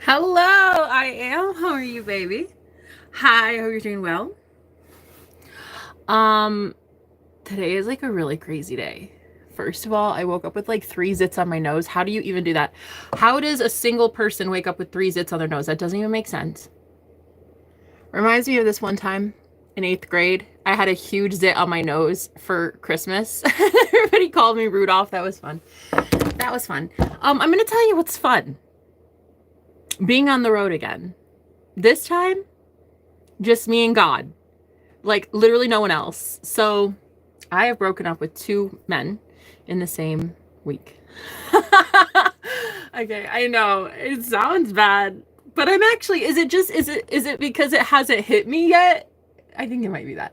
Hello, I am. How are you, baby? Hi, I hope you're doing well. Um, Today is like a really crazy day. First of all, I woke up with like 3 zits on my nose. How do you even do that? How does a single person wake up with 3 zits on their nose? That doesn't even make sense. Reminds me of this one time in 8th grade. I had a huge zit on my nose for Christmas. Everybody called me Rudolph. That was fun. That was fun. I'm gonna tell you what's fun. Being on the road again. This time, just me and God. Like literally no one else. So I have broken up with 2 men in the same week. Okay, I know it sounds bad, but I'm actually, is it because it hasn't hit me yet? I think it might be that.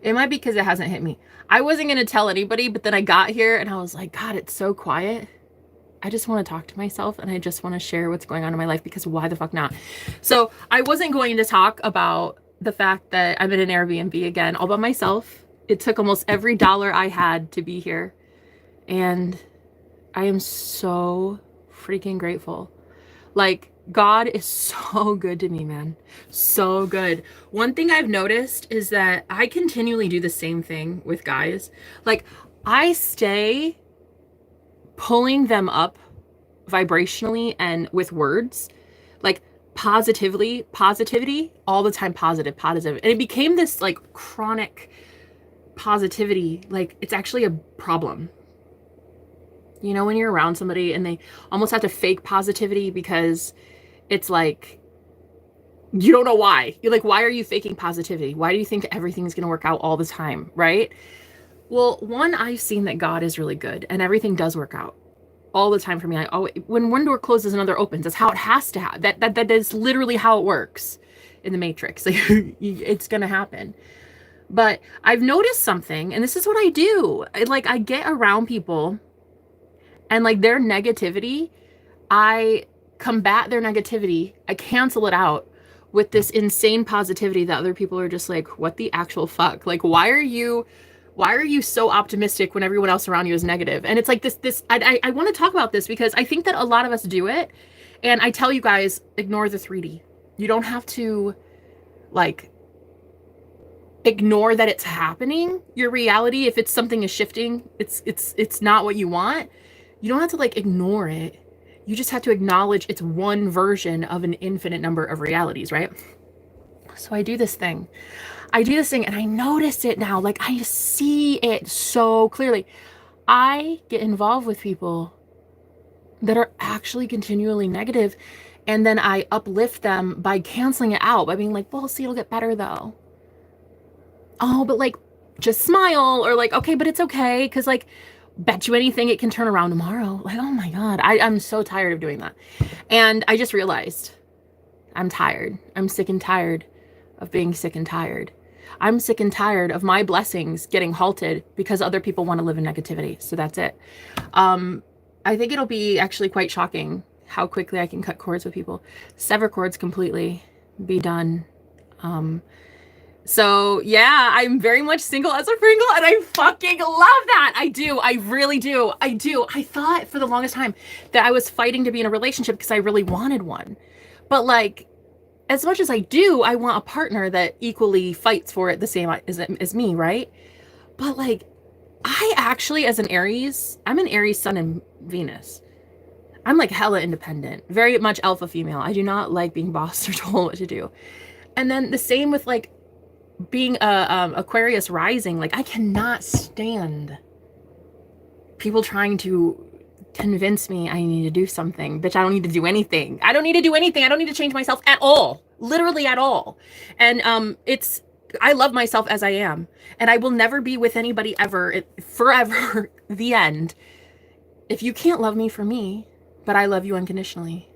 It might be because it hasn't hit me. I wasn't going to tell anybody, but then I got here and I was like, God, it's so quiet. I just want to talk to myself and I just want to share what's going on in my life, because why the fuck not? So I wasn't going to talk about the fact that I'm in an Airbnb again all by myself. It took almost every dollar I had to be here. And I am so freaking grateful. Like, God is so good to me, man. So good. One thing I've noticed is that I continually do the same thing with guys. Like, I stay pulling them up vibrationally and with words, like positivity all the time, positive. And it became this like chronic positivity. Like, it's actually a problem. You know, when you're around somebody and they almost have to fake positivity because it's like, you don't know why. You're like, why are you faking positivity? Why do you think everything's going to work out all the time? Right? Well, one, I've seen that God is really good and everything does work out all the time for me. I always, when one door closes, another opens. That's how it has to happen. That is literally how it works in the Matrix. Like, it's going to happen. But I've noticed something, and this is what I do. I get around people and like their negativity, I combat their negativity. I cancel it out with this insane positivity that other people are just like, what the actual fuck? Like, why are you so optimistic when everyone else around you is negative? And it's like I want to talk about this because I think that a lot of us do it. And I tell you guys, ignore the 3D. You don't have to like ignore that it's happening. Your reality, if it's something is shifting, it's not what you want. You don't have to like ignore it. You just have to acknowledge it's one version of an infinite number of realities, right? So I do this thing and I notice it now. Like, I see it so clearly. I get involved with people that are actually continually negative, and then I uplift them by canceling it out, by being like, well, see, it'll get better though. Oh, but like, just smile, or like, okay, but it's okay, because like, bet you anything it can turn around tomorrow. Like, oh my God, I'm so tired of doing that. And I just realized I'm tired. I'm sick and tired of being sick and tired. I'm sick and tired of my blessings getting halted because other people want to live in negativity. So that's it. I think it'll be actually quite shocking how quickly I can cut cords with people, sever cords completely, be done. So yeah, I'm very much single as a Pringle, and I fucking love that. I do. I really do. I do. I thought for the longest time that I was fighting to be in a relationship because I really wanted one. But like, as much as I do, I want a partner that equally fights for it the same as me, right? But like, I actually, as an Aries, I'm an Aries sun and Venus. I'm like hella independent, very much alpha female. I do not like being bossed or told what to do. And then the same with like being a Aquarius rising. Like, I cannot stand people trying to convince me I need to do something. Bitch, I don't need to do anything. I don't need to do anything. I don't need to change myself at all. Literally at all. And I love myself as I am. And I will never be with anybody ever, forever, the end. If you can't love me for me, but I love you unconditionally,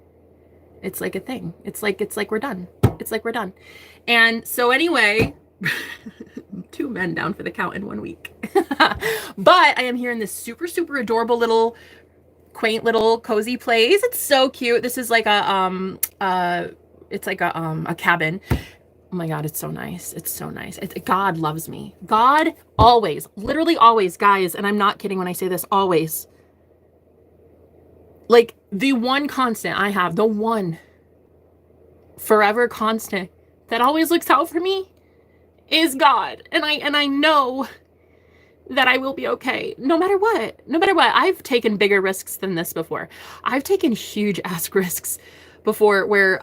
it's like a thing. It's like we're done. It's like we're done. And so anyway, 2 men down for the count in 1 week. But I am here in this super, super adorable little quaint little cozy place. It's so cute. This is like it's like a cabin. Oh my God, it's so nice. It's so nice. God loves me. God always, literally always, guys, and I'm not kidding when I say this, always. Like, the one constant I have, the one forever constant that always looks out for me is God. And I know that I will be okay no matter what. No matter what. I've taken bigger risks than this before. I've taken huge ass risks before where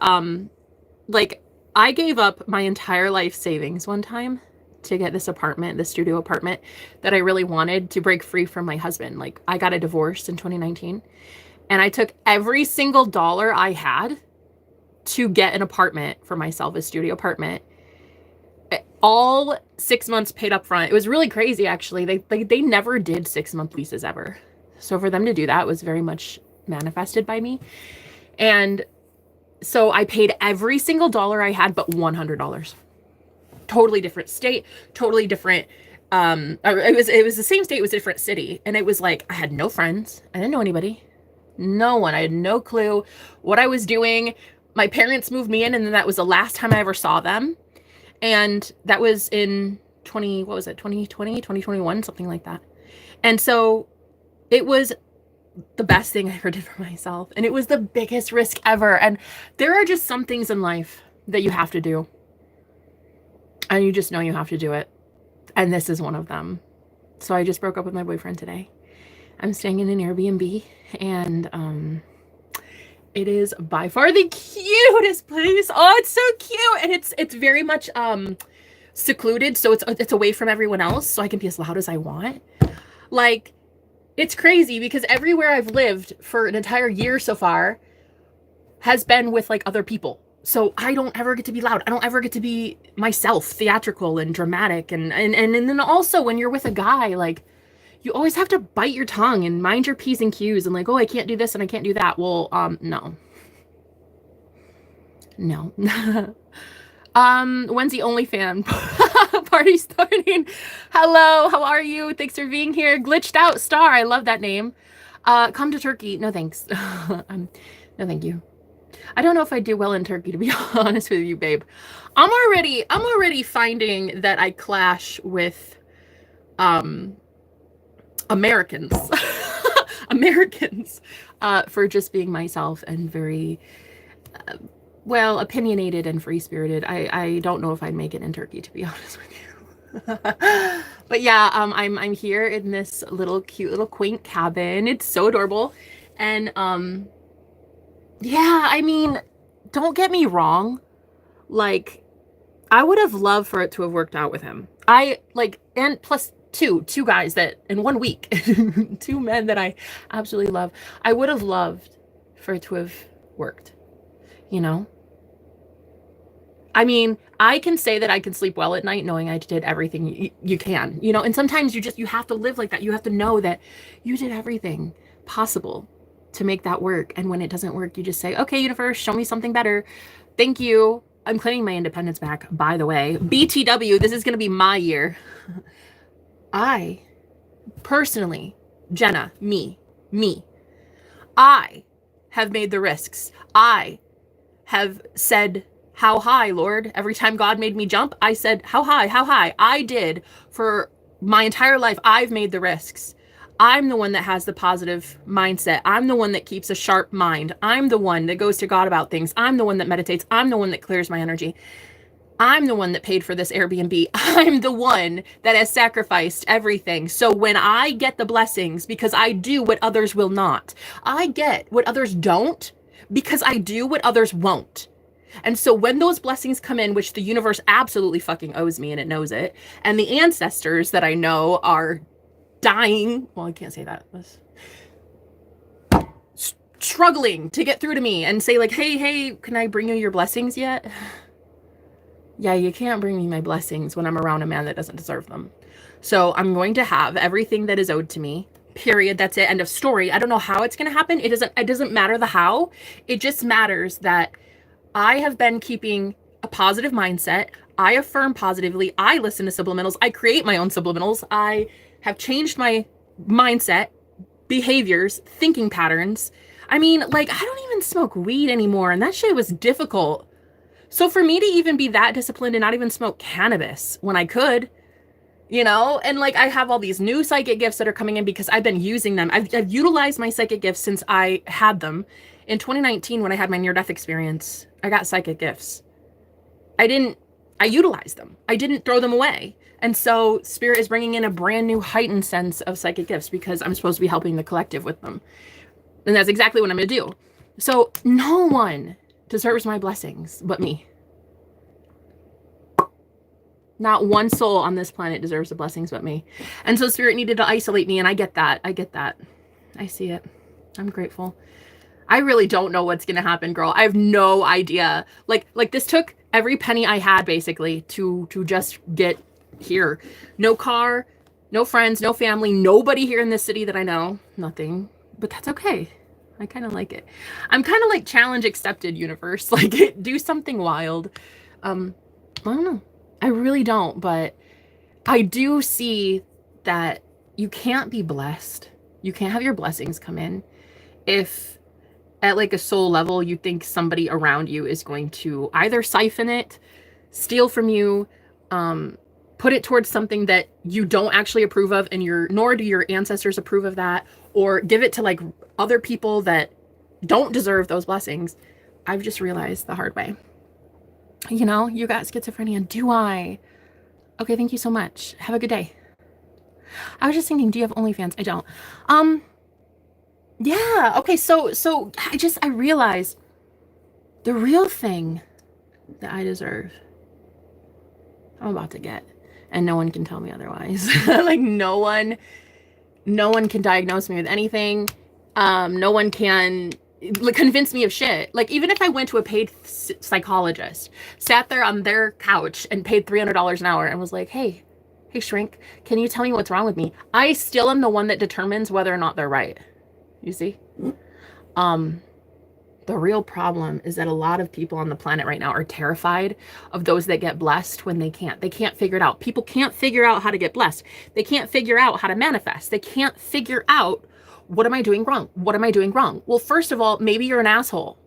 like I gave up my entire life savings one time to get this apartment, this studio apartment that I really wanted to break free from my husband. Like I got a divorce in 2019 and I took every single dollar I had to get an apartment for myself, a studio apartment. All 6 months paid up front. It was really crazy, actually. They never did 6-month leases ever. So for them to do that was very much manifested by me. And so I paid every single dollar I had but $100. Totally different state, totally different. It was the same state, it was a different city. And it was like, I had no friends. I didn't know anybody. No one. I had no clue what I was doing. My parents moved me in, and then that was the last time I ever saw them. And that was in 2020, 2021, something like that. And so it was the best thing I ever did for myself. And it was the biggest risk ever. And there are just some things in life that you have to do. And you just know you have to do it. And this is one of them. So I just broke up with my boyfriend today. I'm staying in an Airbnb, and it is by far the cutest place. Oh, it's so cute. And it's very much secluded, so it's away from everyone else, so I can be as loud as I want. Like, it's crazy because everywhere I've lived for an entire year so far has been with like other people. So I don't ever get to be loud. I don't ever get to be myself, theatrical and dramatic. And then also when you're with a guy, like, you always have to bite your tongue and mind your P's and Q's and like, oh, I can't do this and I can't do that. Well, no. No. When's the OnlyFan party starting? Hello, how are you? Thanks for being here. Glitched Out Star, I love that name. Come to Turkey. No, thanks. No, thank you. I don't know if I do well in Turkey, to be honest with you, babe. I'm already finding that I clash with, Americans, Americans, for just being myself and very, well, opinionated and free-spirited. I don't know if I'd make it in Turkey, to be honest with you. But yeah, I'm here in this cute little quaint cabin. It's so adorable. And, yeah, I mean, don't get me wrong. Like, I would have loved for it to have worked out with him. And plus two guys that in 1 week, 2 men that I absolutely love. I would have loved for it to have worked, you know? I mean, I can say that I can sleep well at night knowing I did everything you can, you know? And sometimes you have to live like that. You have to know that you did everything possible to make that work. And when it doesn't work, you just say, okay, universe, show me something better. Thank you. I'm claiming my independence back, by the way. BTW, this is going to be my year. I personally, Jenna, me, I have made the risks. I have said, how high, Lord? Every time God made me jump, I said, how high, how high? I did for my entire life. I've made the risks. I'm the one that has the positive mindset. I'm the one that keeps a sharp mind. I'm the one that goes to God about things. I'm the one that meditates. I'm the one that clears my energy. I'm the one that paid for this Airbnb. I'm the one that has sacrificed everything. So when I get the blessings, because I do what others will not, I get what others don't because I do what others won't. And so when those blessings come in, which the universe absolutely fucking owes me and it knows it, and the ancestors that I know are dying, well, I can't say that, struggling to get through to me and say like, hey, can I bring you your blessings yet? Yeah, you can't bring me my blessings when I'm around a man that doesn't deserve them. So I'm going to have everything that is owed to me, period. That's it. End of story. I don't know how it's going to happen. It doesn't matter the how. It just matters that I have been keeping a positive mindset. I affirm positively. I listen to subliminals. I create my own subliminals. I have changed my mindset, behaviors, thinking patterns. I mean, like, I don't even smoke weed anymore, and that shit was difficult. So for me to even be that disciplined and not even smoke cannabis when I could, you know? And like, I have all these new psychic gifts that are coming in because I've been using them. I've utilized my psychic gifts since I had them. In 2019, when I had my near-death experience, I got psychic gifts. I utilized them. I didn't throw them away. And so Spirit is bringing in a brand new heightened sense of psychic gifts because I'm supposed to be helping the collective with them. And that's exactly what I'm going to do. So no one deserves my blessings but me. Not one soul on this planet deserves the blessings but me. And so Spirit needed to isolate me, and I get that. I get that. I see it. I'm grateful. I really don't know what's going to happen, girl. I have no idea. Like this took every penny I had basically to just get here. No car, no friends, no family, nobody here in this city that I know. Nothing. But that's okay. I kind of like it. I'm kind of like challenge accepted, universe. Like, do something wild. I don't know. I really don't, but I do see that you can't be blessed. You can't have your blessings come in if at like a soul level you think somebody around you is going to either siphon it, steal from you, put it towards something that you don't actually approve of, and nor do your ancestors approve of that, or give it to like other people that don't deserve those blessings. I've just realized the hard way. You know, you got schizophrenia. Do I? Okay, thank you so much. Have a good day. I was just thinking, do you have OnlyFans? I don't. Yeah, okay, so I realized the real thing that I deserve, I'm about to get, and no one can tell me otherwise. Like no one can diagnose me with anything. No one can convince me of shit. Like, even if I went to a paid psychologist, sat there on their couch and paid $300 an hour and was like, hey shrink, can you tell me what's wrong with me? I still am the one that determines whether or not they're right. You see? The real problem is that a lot of people on the planet right now are terrified of those that get blessed when they can't. They can't figure it out. People can't figure out how to get blessed. They can't figure out how to manifest. They can't figure out, what am I doing wrong? What am I doing wrong? Well, first of all, maybe you're an asshole.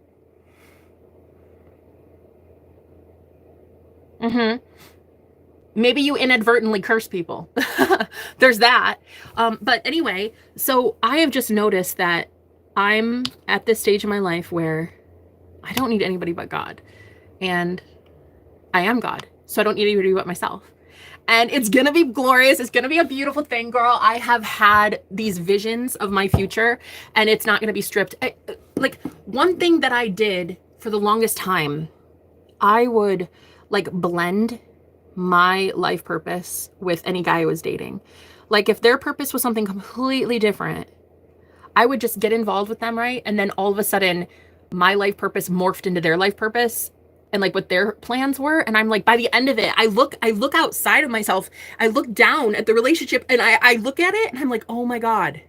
Maybe you inadvertently curse people. There's that. But anyway, so I have just noticed that I'm at this stage in my life where I don't need anybody but God. And I am God. So I don't need anybody but myself. And it's going to be glorious. It's going to be a beautiful thing, girl. I have had these visions of my future, and it's not going to be stripped. Like, one thing that I did for the longest time, I would like blend my life purpose with any guy I was dating. Like, if their purpose was something completely different, I would just get involved with them, right? And then all of a sudden, my life purpose morphed into their life purpose and like what their plans were. And I'm like, by the end of it, I look outside of myself. I look down at the relationship, and I look at it and I'm like, oh my God,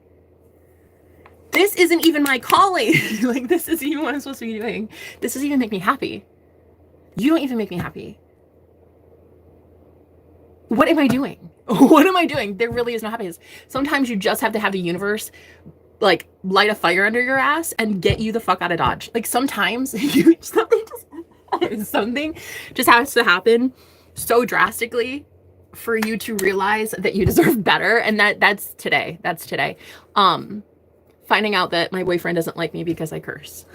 this isn't even my calling. Like, this isn't even what I'm supposed to be doing. This doesn't even make me happy. You don't even make me happy. What am I doing? What am I doing? There really is no happiness. Sometimes you just have to have the universe like light a fire under your ass and get you the fuck out of Dodge. Like, sometimes something just has to happen so drastically for you to realize that you deserve better. And that's today. Finding out that my boyfriend doesn't like me because I curse.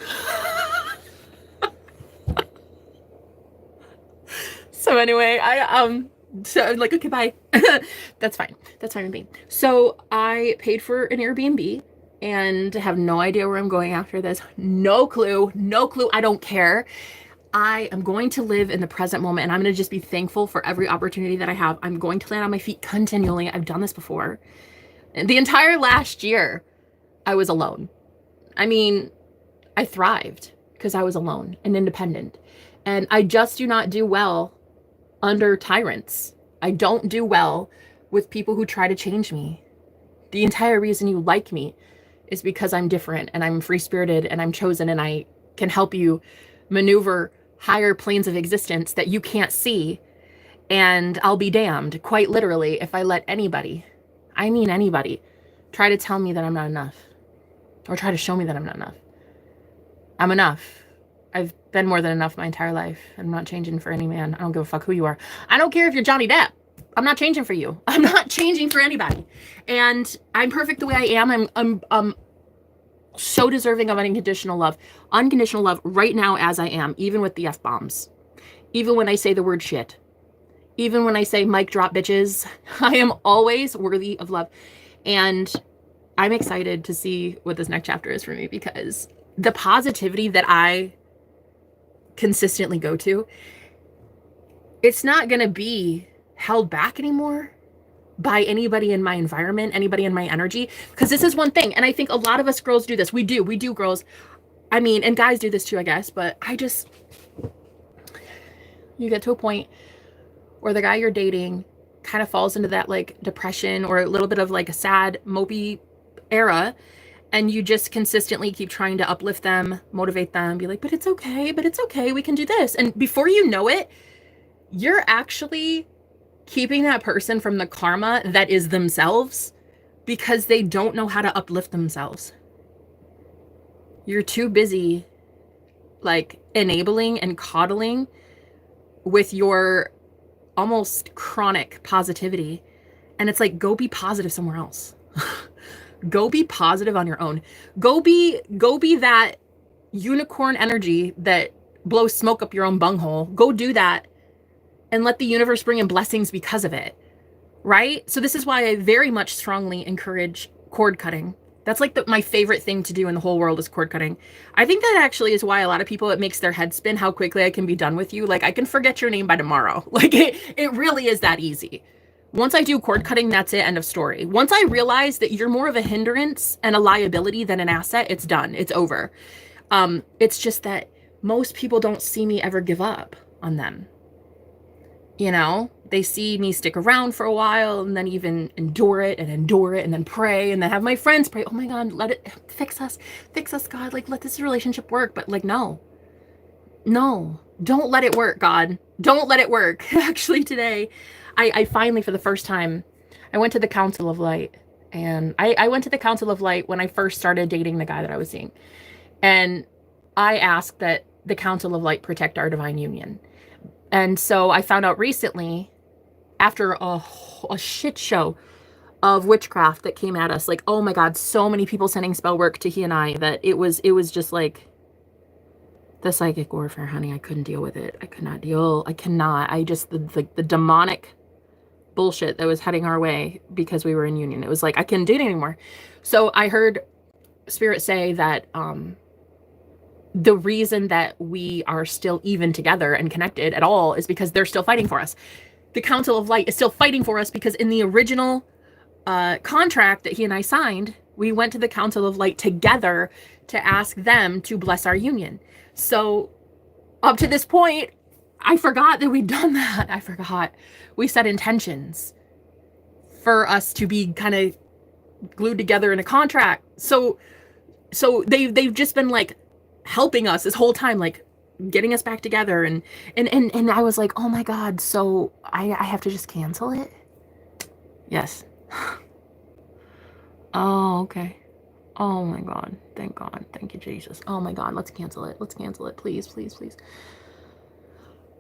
So anyway, so I'm like, okay, bye. That's fine. That's fine with me. So I paid for an Airbnb and have no idea where I'm going after this. No clue. I don't care. I am going to live in the present moment, and I'm going to just be thankful for every opportunity that I have. I'm going to land on my feet continually. I've done this before. The entire last year, I was alone. I mean, I thrived because I was alone and independent. And I just do not do well under tyrants. I don't do well with people who try to change me. The entire reason you like me is because I'm different and I'm free-spirited and I'm chosen, and I can help you maneuver higher planes of existence that you can't see. And I'll be damned, quite literally, if I let anybody, I mean anybody, try to tell me that I'm not enough, or try to show me that I'm not enough. I'm enough. I've been more than enough my entire life. I'm not changing for any man. I don't give a fuck who you are. I don't care if you're Johnny Depp. I'm not changing for you. I'm not changing for anybody. And I'm perfect the way I am. I'm so deserving of unconditional love. Unconditional love right now as I am, even with the F-bombs. Even when I say the word shit. Even when I say mic drop bitches. I am always worthy of love. And I'm excited to see what this next chapter is for me, because the positivity that I consistently go to, it's not going to be held back anymore by anybody in my environment, anybody in my energy. Because this is one thing, and I think a lot of us girls do this. We do girls. I mean, and guys do this too, I guess, but you get to a point where the guy you're dating kind of falls into that like depression or a little bit of like a sad, mopey era, and you just consistently keep trying to uplift them, motivate them, be like, but it's okay, we can do this. And before you know it, you're actually keeping that person from the karma that is themselves, because they don't know how to uplift themselves. You're too busy like enabling and coddling with your almost chronic positivity. And it's like, go be positive somewhere else. Go be positive on your own. Go be that unicorn energy that blows smoke up your own bunghole. Go do that and let the universe bring in blessings because of it, right? So this is why I very much strongly encourage cord cutting. That's like my favorite thing to do in the whole world is cord cutting. I think that actually is why a lot of people, it makes their head spin how quickly I can be done with you. Like, I can forget your name by tomorrow. Like, it really is that easy. Once I do cord cutting, that's it, end of story. Once I realize that you're more of a hindrance and a liability than an asset, it's done. It's over. It's just that most people don't see me ever give up on them. You know, they see me stick around for a while and then even endure it and then pray and then have my friends pray, oh my God, let it fix us, God, like let this relationship work. But like, no, don't let it work, God. Don't let it work. Actually, today, I finally, for the first time, I went to the Council of Light. And I went to the Council of Light when I first started dating the guy that I was seeing. And I asked that the Council of Light protect our divine union. And so I found out recently, after a shit show of witchcraft that came at us, like, oh my God, so many people sending spell work to he and I, that it was just like the psychic warfare, honey. I couldn't deal with it. I cannot. The demonic bullshit that was heading our way because we were in union. It was like, I couldn't do it anymore. So I heard Spirit say that, the reason that we are still even together and connected at all is because they're still fighting for us. The Council of Light is still fighting for us because in the original contract that he and I signed, we went to the Council of Light together to ask them to bless our union. So up to this point, I forgot that we'd done that. I forgot. We set intentions for us to be kind of glued together in a contract. So they've just been like helping us this whole time, like getting us back together, and I was like, oh my God, so I have to just cancel it? Yes. Oh, okay. Oh my God. Thank God. Thank you, Jesus. Oh my God, let's cancel it. Please, please, please.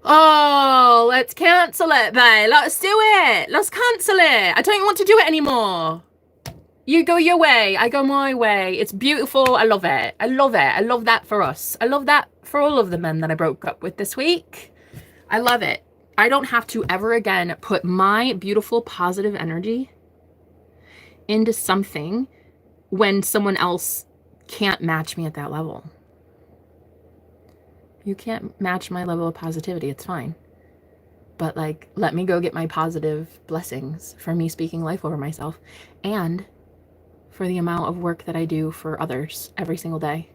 Oh, let's cancel it, babe. Let's do it. Let's cancel it. I don't want to do it anymore. You go your way, I go my way. It's beautiful. I love it. I love that for us. I love that for all of the men that I broke up with this week. I love it. I don't have to ever again put my beautiful positive energy into something when someone else can't match me at that level. You can't match my level of positivity. It's fine. But like, let me go get my positive blessings from me speaking life over myself, and for the amount of work that I do for others every single day.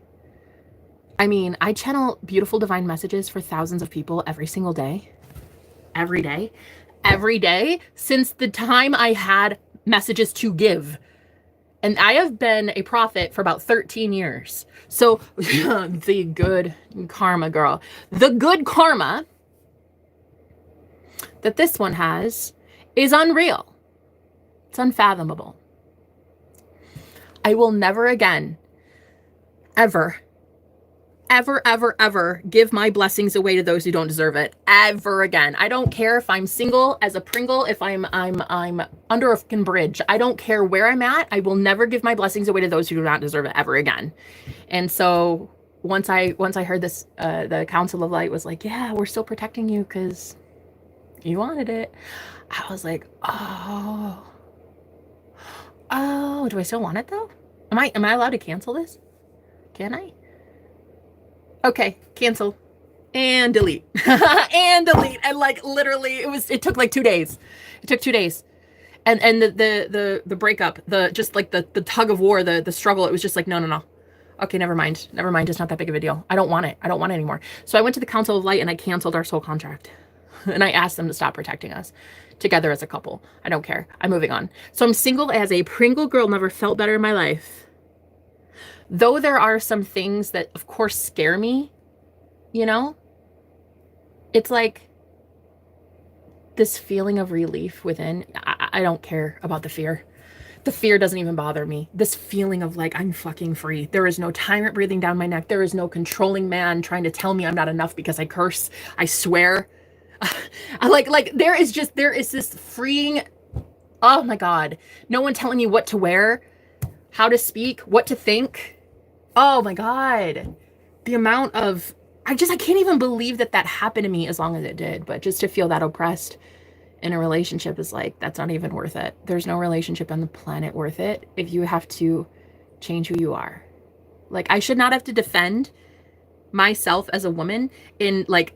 I mean, I channel beautiful divine messages for thousands of people every single day. Every day since the time I had messages to give. And I have been a prophet for about 13 years. So the good karma, girl. The good karma that this one has is unreal. It's unfathomable. I will never again, ever, ever, ever, ever give my blessings away to those who don't deserve it ever again. I don't care if I'm single as a Pringle, if I'm under a fucking bridge. I don't care where I'm at. I will never give my blessings away to those who do not deserve it ever again. And so once I heard this, the Council of Light was like, yeah, we're still protecting you because you wanted it. I was like, oh, do I still want it though? Am I allowed to cancel this? Can I? Okay, cancel and delete and delete. And like literally it took like 2 days. It took 2 days. And the breakup, just like the tug of war, the struggle, it was just like, no. Okay, never mind. It's not that big of a deal. I don't want it anymore. So I went to the Council of Light and I canceled our soul contract. And I asked them to stop protecting us together as a couple. I don't care. I'm moving on. So I'm single as a Pringle girl, never felt better in my life. Though there are some things that, of course, scare me, you know, it's like this feeling of relief within. I don't care about the fear. The fear doesn't even bother me. This feeling of like, I'm fucking free. There is no tyrant breathing down my neck. There is no controlling man trying to tell me I'm not enough because I curse. I swear. like there is this freeing, oh my God. No one telling you what to wear, how to speak, what to think. Oh my God. The amount of, I can't even believe that happened to me as long as it did. But just to feel that oppressed in a relationship is like, that's not even worth it. There's no relationship on the planet worth it if you have to change who you are. Like, I should not have to defend myself as a woman in like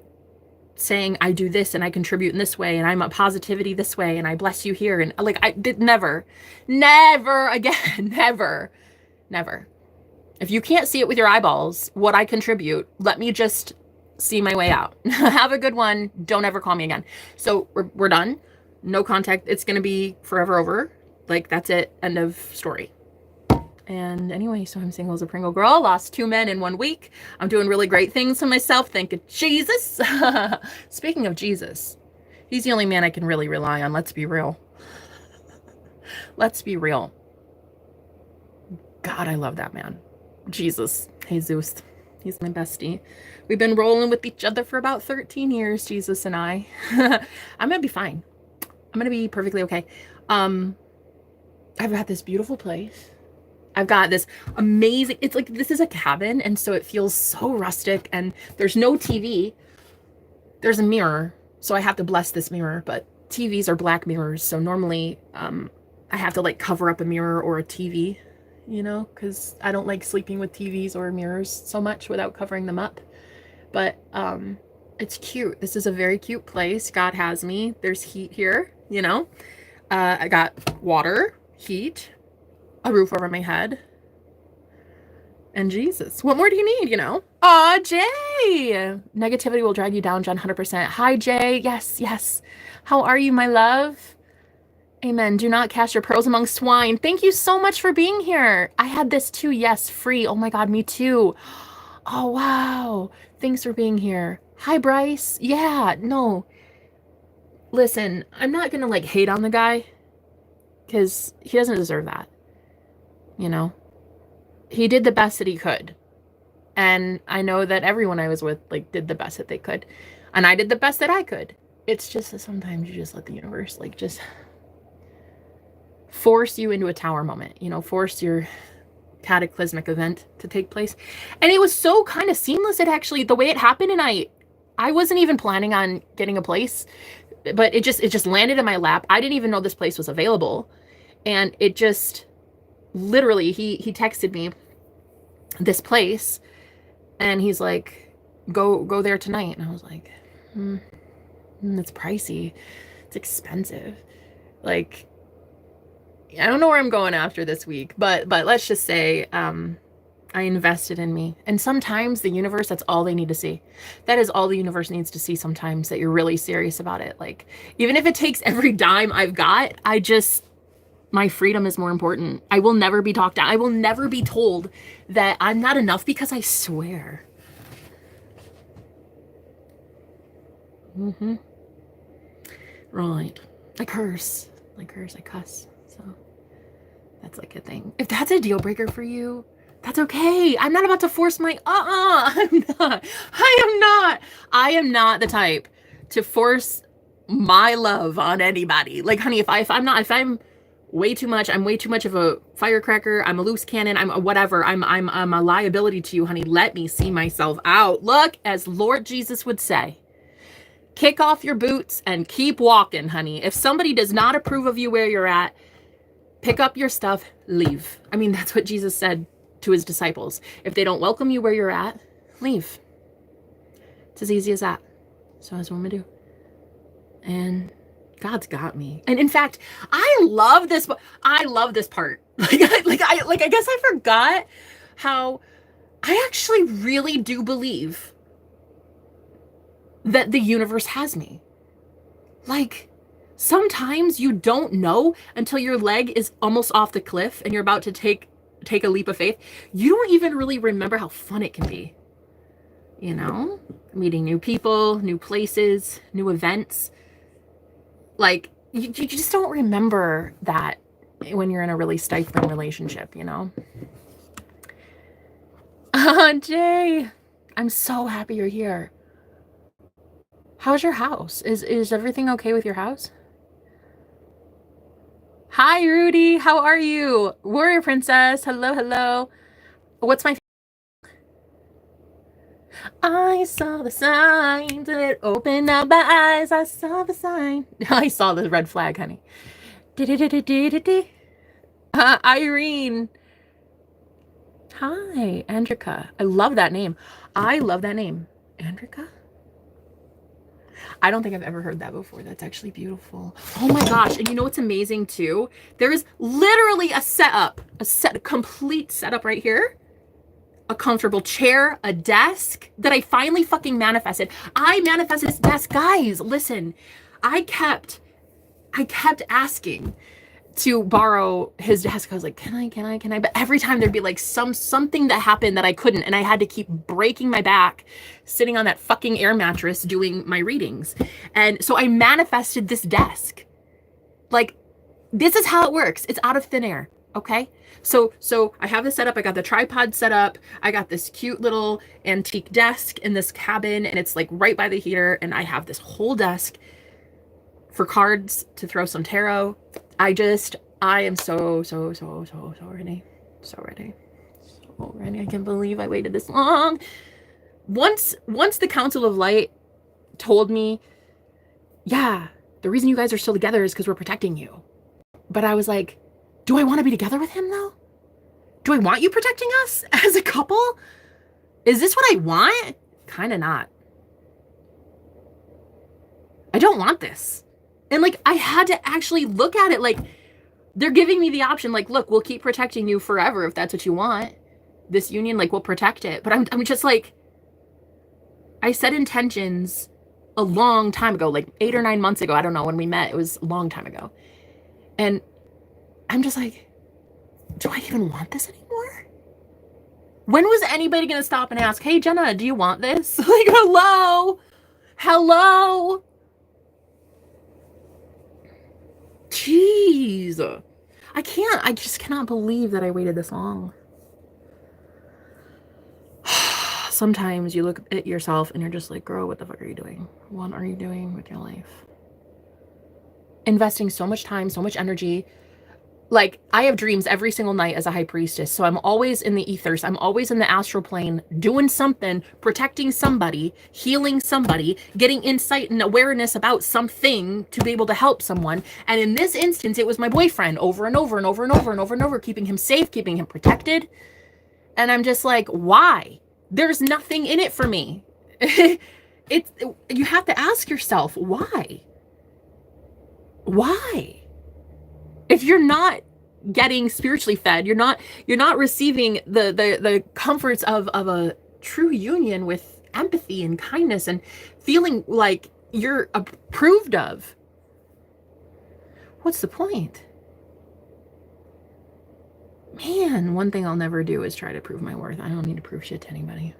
saying I do this and I contribute in this way and I'm a positivity this way and I bless you here. And like, I did never again, never. If you can't see it with your eyeballs, what I contribute, let me just see my way out. Have a good one. Don't ever call me again. So we're done. No contact. It's going to be forever over. Like, that's it. End of story. And anyway, so I'm single as a Pringle girl. Lost 2 men in 1 week. I'm doing really great things for myself. Thank you, Jesus. Speaking of Jesus, he's the only man I can really rely on. Let's be real. Let's be real. God, I love that man. Jesus, Jesus. He's my bestie. We've been rolling with each other for about 13 years, Jesus and I. I'm going to be fine. I'm going to be perfectly okay. I've got this beautiful place. I've got this amazing, it's like, this is a cabin. And so it feels so rustic and there's no TV. There's a mirror. So I have to bless this mirror, but TVs are black mirrors. So normally, I have to like cover up a mirror or a TV, you know, because I don't like sleeping with TVs or mirrors so much without covering them up. But it's cute. This is a very cute place. God has me. There's heat here, you know. I got water, heat, a roof over my head, and Jesus. What more do you need, you know? Aw, Jay! Negativity will drag you down, Jen, 100%. Hi, Jay. Yes, yes. How are you, my love? Amen. Do not cast your pearls among swine. Thank you so much for being here. I had this too. Yes, free. Oh my God, me too. Oh, wow. Thanks for being here. Hi, Bryce. Yeah, no. Listen, I'm not going to like hate on the guy because he doesn't deserve that. You know, he did the best that he could. And I know that everyone I was with like did the best that they could. And I did the best that I could. It's just that sometimes you just let the universe like just force you into a tower moment, you know, force your cataclysmic event to take place. And it was so kind of seamless. It actually, the way it happened, and I wasn't even planning on getting a place, but it just landed in my lap. I didn't even know this place was available. And it just literally, he texted me this place and he's like, go there tonight. And I was like, it's pricey. It's expensive. Like, I don't know where I'm going after this week, but let's just say, I invested in me. And sometimes the universe, that's all they need to see. That is all the universe needs to see sometimes, that you're really serious about it. Like, even if it takes every dime I've got, my freedom is more important. I will never be talked down. I will never be told that I'm not enough because I swear. Right. I curse. I cuss. So that's like a thing. If that's a deal breaker for you, That's okay. I'm not about to force my, I'm not. I am not the type to force my love on anybody. Like, honey, if I'm way too much, I'm way too much of a firecracker, I'm a loose cannon, I'm a whatever, I'm a liability to you, honey. Let me see myself out. Look, as Lord Jesus would say, kick off your boots and keep walking, honey. If somebody does not approve of you where you're at, pick up your stuff, leave. I mean, that's what Jesus said to his disciples. If they don't welcome you where you're at, leave. It's as easy as that. So that's what I'm gonna do. And God's got me. And in fact, I love this part. I guess I forgot how I actually really do believe that the universe has me. Like, sometimes you don't know until your leg is almost off the cliff and you're about to take a leap of faith. You don't even really remember how fun it can be. You know, meeting new people, new places, new events. Like, you just don't remember that when you're in a really stifling relationship, you know? Jay, I'm so happy you're here. How's your house? Is everything okay with your house? Hi, Rudy. How are you? Warrior Princess. Hello, hello. What's my... I saw the signs and it opened up my eyes. I saw the sign. I saw the red flag, honey. Irene. Hi, Andrika. I love that name. Andrika? I don't think I've ever heard that before. That's actually beautiful. Oh my gosh. And you know what's amazing too? There is literally a complete setup right here. A comfortable chair, a desk that I finally fucking manifested. I manifested this desk. Guys, listen. I kept asking to borrow his desk. I was like, can I? But every time there'd be like something that happened that I couldn't, and I had to keep breaking my back sitting on that fucking air mattress doing my readings. And so I manifested this desk. Like, this is how it works. It's out of thin air, okay? So I have this set up. I got the tripod set up. I got this cute little antique desk in this cabin, and it's like right by the heater, and I have this whole desk for cards to throw some tarot. I am so ready. So ready. I can't believe I waited this long. Once the Council of Light told me, yeah, the reason you guys are still together is because we're protecting you. But I was like, do I want to be together with him though? Do I want you protecting us as a couple? Is this what I want? Kind of not. I don't want this. And like, I had to actually look at it like, they're giving me the option, like, look, we'll keep protecting you forever if that's what you want. This union, like, we'll protect it. But I'm just like, I set intentions a long time ago, like 8 or 9 months ago. I don't know when we met. It was a long time ago. And I'm just like, do I even want this anymore? When was anybody going to stop and ask, hey, Jenna, do you want this? Like, hello? Jeez. I just cannot believe that I waited this long. Sometimes you look at yourself and you're just like, girl, what the fuck are you doing? What are you doing with your life? Investing so much time, so much energy. Like, I have dreams every single night as a high priestess. So I'm always in the ethers. I'm always in the astral plane, doing something, protecting somebody, healing somebody, getting insight and awareness about something to be able to help someone. And in this instance, it was my boyfriend over and over and over and over and over and over, keeping him safe, keeping him protected. And I'm just like, why? There's nothing in it for me. You have to ask yourself, why? Why? If you're not getting spiritually fed, you're not receiving the comforts of a true union with empathy and kindness and feeling like you're approved of, what's the point? Man, one thing I'll never do is try to prove my worth. I don't need to prove shit to anybody.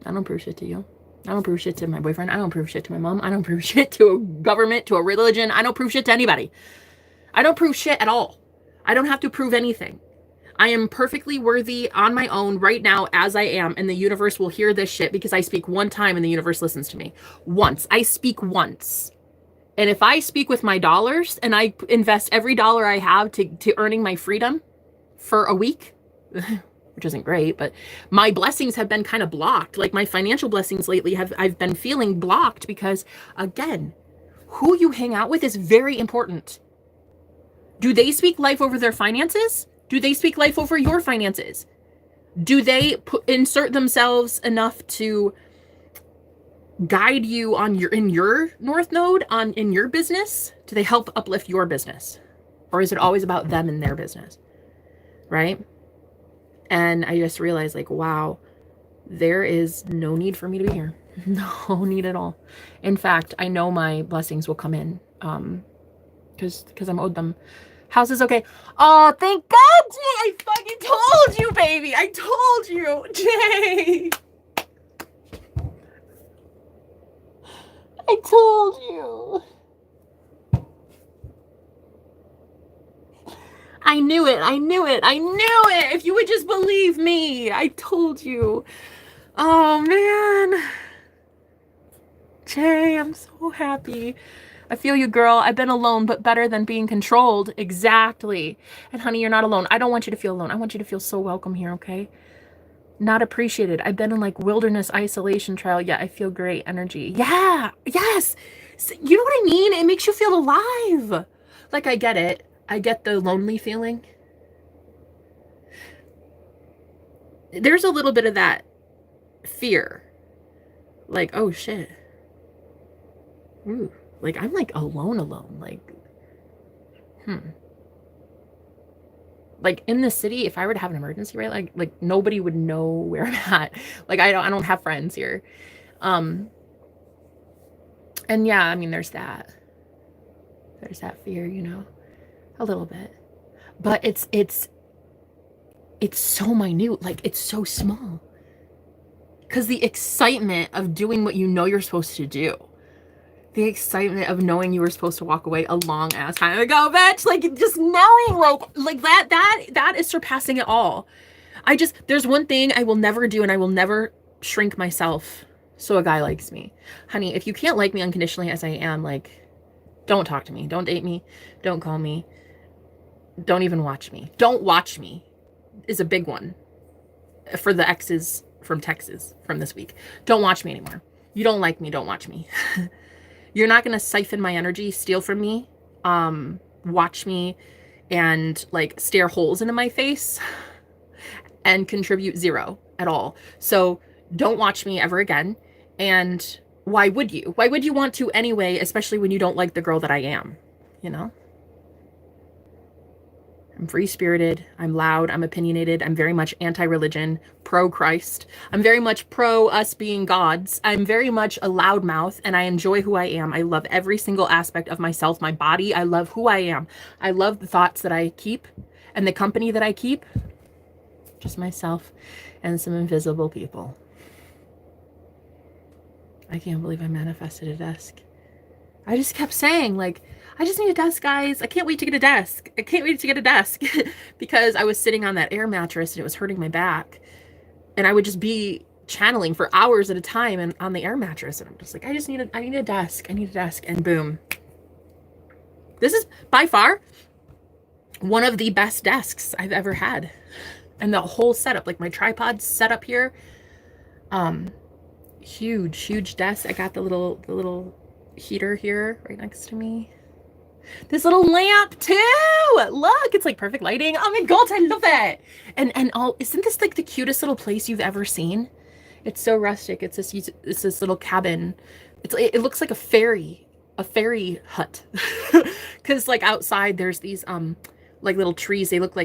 I don't prove shit to you. I don't prove shit to my boyfriend. I don't prove shit to my mom. I don't prove shit to a government, to a religion. I don't prove shit to anybody. I don't prove shit at all. I don't have to prove anything. I am perfectly worthy on my own right now as I am, and the universe will hear this shit because I speak one time and the universe listens to me. Once. I speak once. And if I speak with my dollars and I invest every dollar I have to earning my freedom for a week, which isn't great, but my blessings have been kind of blocked. Like my financial blessings lately I've been feeling blocked because, again, who you hang out with is very important. Do they speak life over their finances? Do they speak life over your finances? Do they insert themselves enough to guide you on in your north node in your business? Do they help uplift your business? Or is it always about them and their business? Right? And I just realized, like, wow, there is no need for me to be here. No need at all. In fact, I know my blessings will come in because I'm owed them. House is okay. Oh, thank God, Jay. I fucking told you, baby. I told you, Jay. I told you. I knew it. I knew it. I knew it. If you would just believe me. I told you. Oh, man. Jay, I'm so happy. I feel you, girl. I've been alone, but better than being controlled. Exactly. And honey, you're not alone. I don't want you to feel alone. I want you to feel so welcome here, okay? Not appreciated. I've been in like wilderness isolation trial. Yeah, I feel great energy. Yeah. Yes. You know what I mean? It makes you feel alive. Like, I get it. I get the lonely feeling. There's a little bit of that fear. Like, oh shit. Ooh. Like, I'm like alone. Like, like in the city, if I were to have an emergency, right? Like nobody would know where I'm at. Like, I don't have friends here. And yeah, I mean, there's that fear, you know, a little bit, but it's so minute. Like, it's so small because the excitement of doing what you know you're supposed to do, the excitement of knowing you were supposed to walk away a long ass time ago, bitch. Like, just knowing like that is surpassing it all. There's one thing I will never do, and I will never shrink myself so a guy likes me. Honey, if you can't like me unconditionally as I am, like, don't talk to me. Don't date me. Don't call me. Don't even watch me. Don't watch me is a big one for the exes from Texas from this week. Don't watch me anymore. You don't like me. Don't watch me. You're not going to siphon my energy, steal from me, watch me, and like stare holes into my face and contribute zero at all. So don't watch me ever again. And why would you? Why would you want to anyway, especially when you don't like the girl that I am, you know? I'm free-spirited, I'm loud, I'm opinionated, I'm very much anti-religion, pro-Christ. I'm very much pro us being gods. I'm very much a loudmouth, and I enjoy who I am. I love every single aspect of myself, my body. I love who I am. I love the thoughts that I keep and the company that I keep. Just myself and some invisible people. I can't believe I manifested a desk. I just kept saying, like, I just need a desk, guys. I can't wait to get a desk. I can't wait to get a desk because I was sitting on that air mattress and it was hurting my back. And I would just be channeling for hours at a time and on the air mattress. And I'm just like, I need a desk. I need a desk. And boom. This is by far one of the best desks I've ever had. And the whole setup, like my tripod set up here, huge desk. I got the little heater here right next to me. This little lamp too. Look, it's like perfect lighting. Oh my God, I love it. And all, isn't this like the cutest little place you've ever seen? It's so rustic. It's this little cabin. It looks like a fairy hut. Cause like outside there's these like little trees. It looked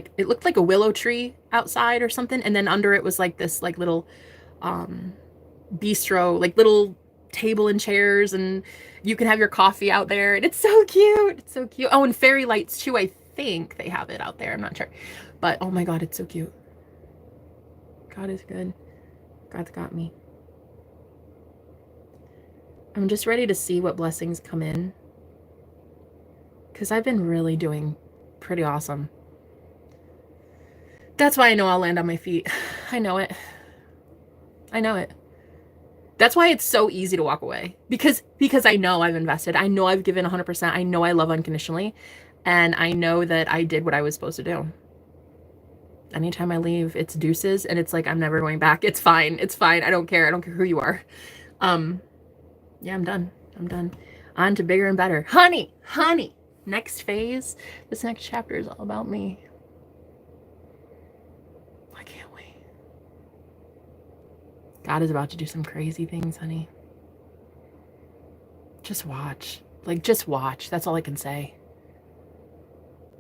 like a willow tree outside or something. And then under it was like this like little bistro, like little table and chairs, and you can have your coffee out there, and it's so cute. It's so cute. Oh, and fairy lights too. I think they have it out there. I'm not sure, but oh my God, it's so cute. God is good. God's got me. I'm just ready to see what blessings come in, because I've been really doing pretty awesome. That's why I know I'll land on my feet. I know it. I know it. That's why it's so easy to walk away, because I know I've invested. I know I've given 100%. I know I love unconditionally, and I know that I did what I was supposed to do. Anytime I leave, it's deuces, and it's like I'm never going back. It's fine. It's fine. I don't care. I don't care who you are. Yeah, I'm done. I'm done. On to bigger and better. Honey, next phase. This next chapter is all about me. I can't wait. God is about to do some crazy things, honey. Just watch. Like, just watch. That's all I can say.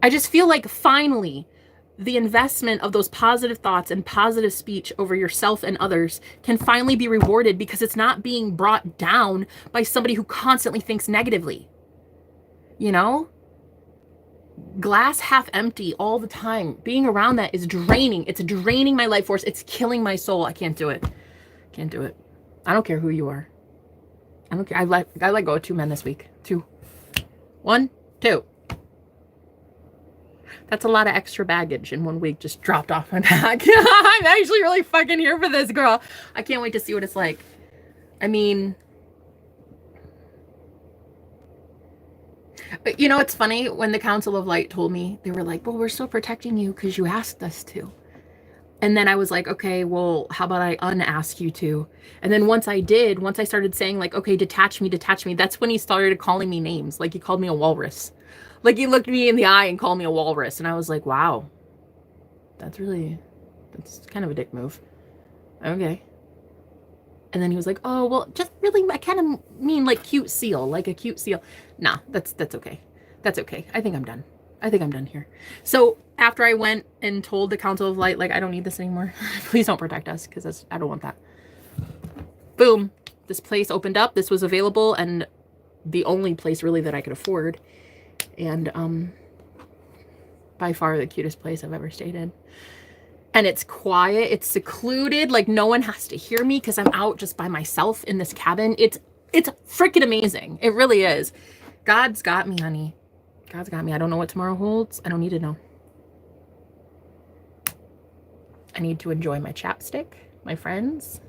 I just feel like finally the investment of those positive thoughts and positive speech over yourself and others can finally be rewarded, because it's not being brought down by somebody who constantly thinks negatively. You know? Glass half empty all the time. Being around that is draining. It's draining my life force. It's killing my soul. I can't do it. Can't do it. I don't care who you are. I don't care. I let go of 2 men this week. 2. 1, 2. That's a lot of extra baggage in 1 week just dropped off my back. I'm actually really fucking here for this, girl. I can't wait to see what it's like. I mean, you know, it's funny, when the Council of Light told me, they were like, well, we're still protecting you because you asked us to. And then I was like, okay, well, how about I unask you to? And then once I did, once I started saying like, okay, detach me, that's when he started calling me names. Like, he called me a walrus. Like, he looked me in the eye and called me a walrus. And I was like, wow, that's kind of a dick move. Okay. And then he was like, oh, well, just really, I kind of mean like cute seal, like a cute seal. Nah, that's okay. That's okay. I think I'm done. I think I'm done here. So after I went and told the Council of Light, like, I don't need this anymore. Please don't protect us, because I don't want that. Boom. This place opened up. This was available, and the only place really that I could afford. And by far the cutest place I've ever stayed in. And it's quiet. It's secluded. Like, no one has to hear me because I'm out just by myself in this cabin. It's freaking amazing. It really is. God's got me, honey. God's got me. I don't know what tomorrow holds. I don't need to know. I need to enjoy my chapstick, my friends,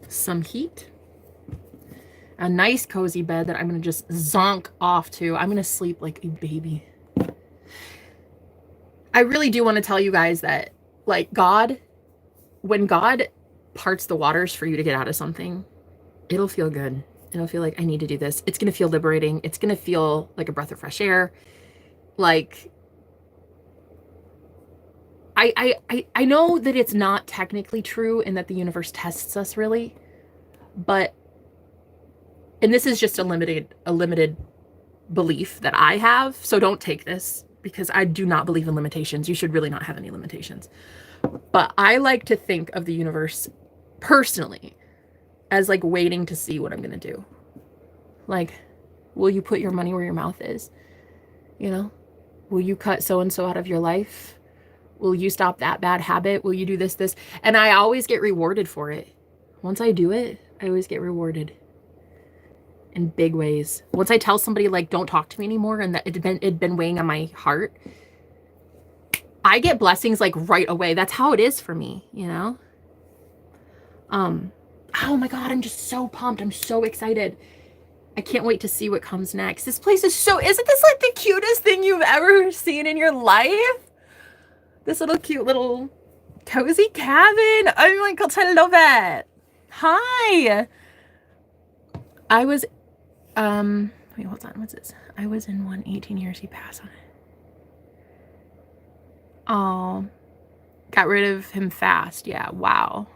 some heat, a nice cozy bed that I'm going to just zonk off to. I'm going to sleep like a baby. I really do want to tell you guys that, like, God, when God parts the waters for you to get out of something, it'll feel good. It'll feel like, I need to do this. It's going to feel liberating. It's going to feel like a breath of fresh air. Like, I know that it's not technically true and that the universe tests us, really, but, and this is just a limited belief that I have, so don't take this, because I do not believe in limitations. You should really not have any limitations. But I like to think of the universe personally as like waiting to see what I'm going to do. Like, will you put your money where your mouth is? You know, will you cut so-and-so out of your life? Will you stop that bad habit? Will you do this? And I always get rewarded for it. Once I do it, I always get rewarded in big ways. Once I tell somebody, like, don't talk to me anymore, and that it'd been weighing on my heart, I get blessings like right away. That's how it is for me, you know? Oh my God, I'm just so pumped. I'm so excited. I can't wait to see what comes next. This place is isn't this like the cutest thing you've ever seen in your life? This little cute little cozy cabin. Oh my God, I love it. Hi. I was, wait, hold on. What's this? I was in one 18 years. He passed on it. Oh, got rid of him fast. Yeah. Wow.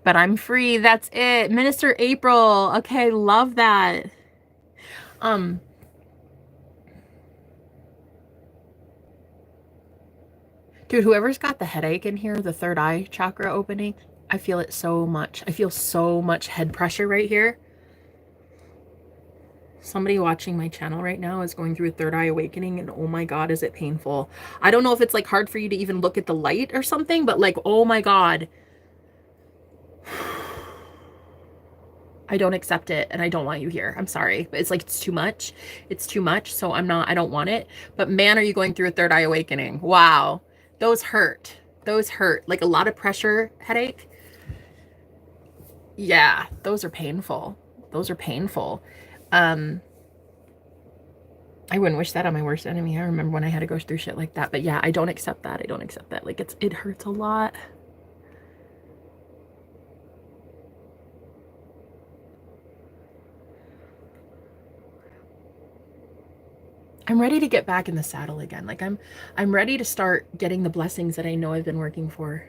But I'm free. That's it. Minister April. Okay. Love that. Dude, whoever's got the headache in here, the third eye chakra opening, I feel it so much. I feel so much head pressure right here. Somebody watching my channel right now is going through a third eye awakening, and oh my God, is it painful. I don't know if it's like hard for you to even look at the light or something, but like, oh my God. I don't accept it and I don't want you here. I'm sorry. But it's like, it's too much. It's too much. So I don't want it. But man, are you going through a third eye awakening? Wow. Those hurt. Those hurt. Like a lot of pressure headache. Yeah, those are painful. Those are painful. I wouldn't wish that on my worst enemy. I remember when I had to go through shit like that. But yeah, I don't accept that. I don't accept that. Like it hurts a lot. I'm ready to get back in the saddle again. Like I'm ready to start getting the blessings that I know I've been working for.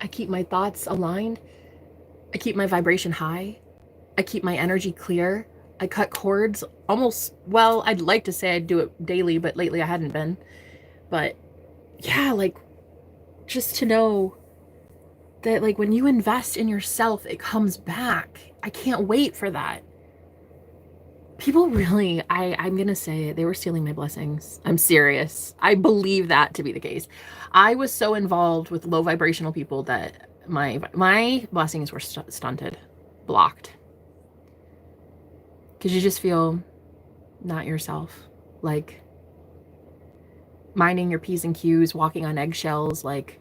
I keep my thoughts aligned. I keep my vibration high. I keep my energy clear. I cut cords almost, well, I'd like to say I'd do it daily, but lately I hadn't been. But yeah, like just to know that like when you invest in yourself, it comes back. I can't wait for that. People really, I'm going to say they were stealing my blessings. I'm serious. I believe that to be the case. I was so involved with low vibrational people that my blessings were stunted, blocked. Because you just feel not yourself. Like minding your P's and Q's, walking on eggshells, like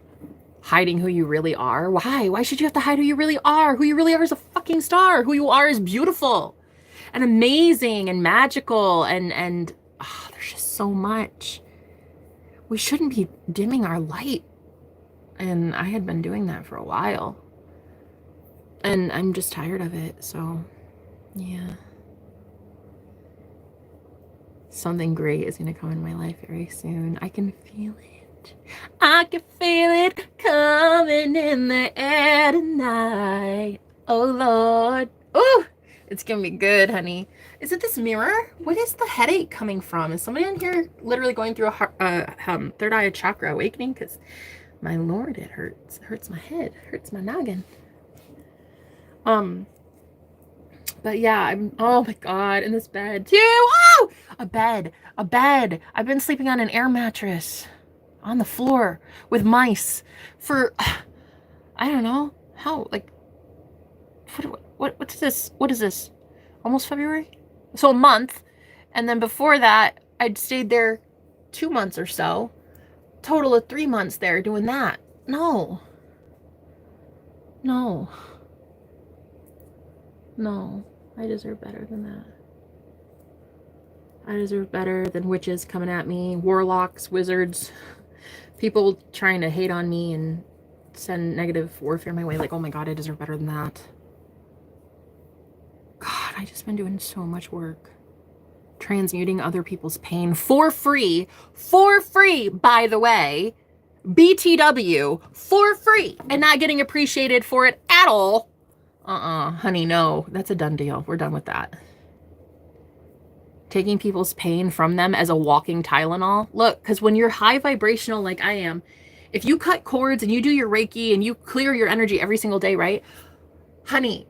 hiding who you really are. Why? Why should you have to hide who you really are? Who you really are is a fucking star. Who you are is beautiful and amazing and magical and oh, there's just so much. We shouldn't be dimming our light. And I had been doing that for a while. And I'm just tired of it. So, yeah. Something great is going to come in my life very soon. I can feel it. I can feel it coming in the air tonight. Oh, Lord. Oh, it's going to be good, honey. Is it this mirror? What is the headache coming from? Is somebody in here literally going through a third eye chakra awakening? Because, my Lord, it hurts. It hurts my head. It hurts my noggin. But yeah, I'm, oh my God, in this bed too. Oh, a bed. I've been sleeping on an air mattress on the floor with mice for, I don't know how, like, what's this? What is this? Almost February? So a month. And then before that, I'd stayed there 2 months or so. Total of 3 months there doing that. No. I deserve better than that. I deserve better than witches coming at me, warlocks, wizards, people trying to hate on me and send negative warfare my way. Like, oh my God, I deserve better than that. God, I just been doing so much work. Transmuting other people's pain for free, by the way. BTW, for free, and not getting appreciated for it at all. Honey, no, that's a done deal. We're done with that. Taking people's pain from them as a walking Tylenol. Look, because when you're high vibrational like I am, if you cut cords and you do your Reiki and you clear your energy every single day, right? Honey,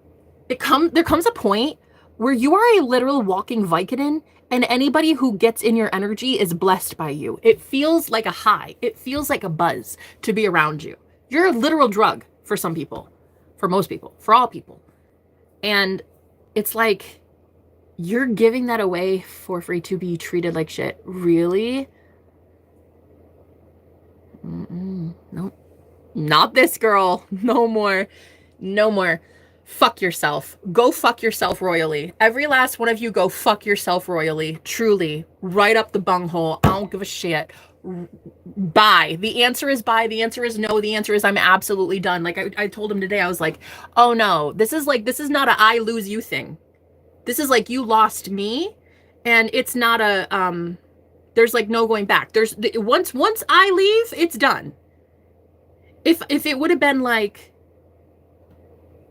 there comes a point where you are a literal walking Vicodin, and anybody who gets in your energy is blessed by you. It feels like a high. It feels like a buzz to be around you. You're a literal drug for some people, for most people, for all people. And it's like you're giving that away for free to be treated like shit. Really? Nope. Not this girl. No more. Fuck yourself. Go fuck yourself royally. Every last one of you go fuck yourself royally. Truly. Right up the bunghole. I don't give a shit. Bye. The answer is bye. The answer is no. The answer is I'm absolutely done. Like I told him today, I was like, oh no, this is not a I lose you thing. This is like you lost me, and it's not a, there's like no going back. There's once I leave, it's done. If it would have been like,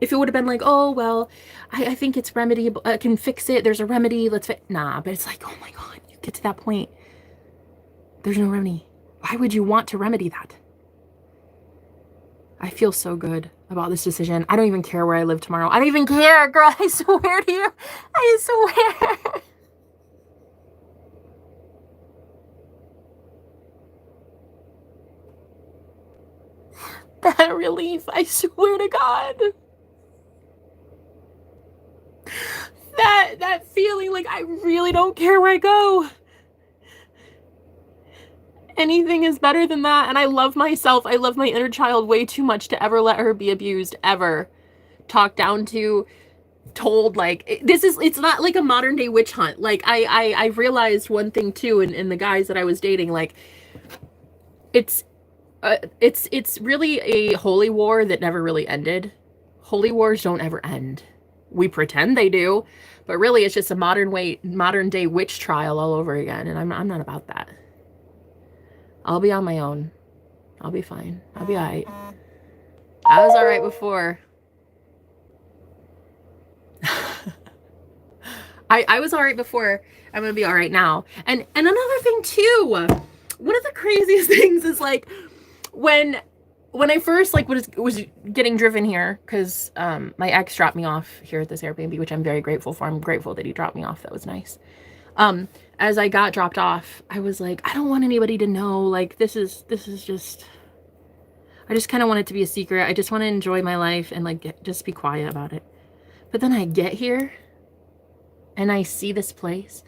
oh, well, I think it's remediable. I can fix it. There's a remedy. Let's fix. Nah, but it's like, oh my God, you get to that point. There's no remedy. Why would you want to remedy that? I feel so good about this decision. I don't even care where I live tomorrow. I don't even care, girl. I swear to you. I swear. that relief. I swear to God. That feeling like I really don't care where I go. Anything is better than that. And I love myself. I love my inner child way too much to ever let her be abused, ever. Talked down to, told, like, it's not like a modern day witch hunt. Like, I realized one thing too in the guys that I was dating, like, it's really a holy war that never really ended. Holy wars don't ever end. We pretend they do, but really it's just a modern day witch trial all over again, and I'm not about that. I'll be on my own. I'll be fine. I'll be alright. I was alright before. I was alright before. I'm gonna be alright now. And another thing too, one of the craziest things is, like, when I first, like, was getting driven here, because my ex dropped me off here at this Airbnb, which I'm very grateful for. I'm grateful that he dropped me off. That was nice. As I got dropped off, I was like, I don't want anybody to know. Like, this is just, I just kind of want it to be a secret. I just want to enjoy my life and, like, just be quiet about it. But then I get here and I see this place,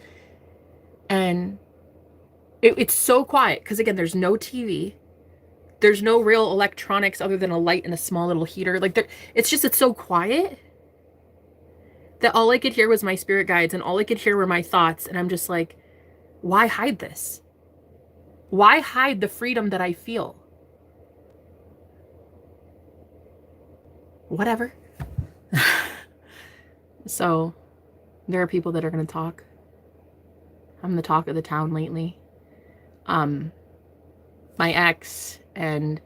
and it's so quiet. Because again, there's no TV. There's no real electronics other than a light and a small little heater. Like, it's so quiet that all I could hear was my spirit guides, and all I could hear were my thoughts. And I'm just like, why hide this? Why hide the freedom that I feel? Whatever. So, there are people that are going to talk. I'm the talk of the town lately. My ex and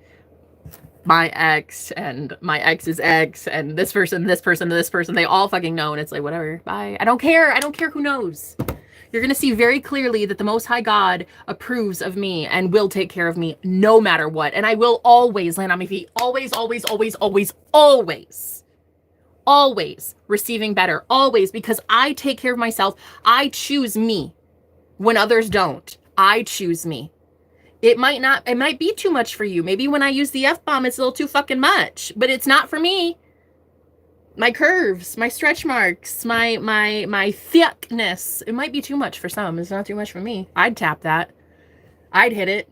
my ex and my ex's ex and this person, they all fucking know. And it's like, whatever, bye. I don't care. I don't care who knows. You're going to see very clearly that the Most High God approves of me and will take care of me no matter what. And I will always land on my feet. Always, always, always, always, always. Always receiving better. Always, because I take care of myself. I choose me when others don't. I choose me. It might be too much for you. Maybe when I use the F-bomb, it's a little too fucking much, but it's not for me. My curves, my stretch marks, my thickness. It might be too much for some. It's not too much for me. I'd tap that. I'd hit it.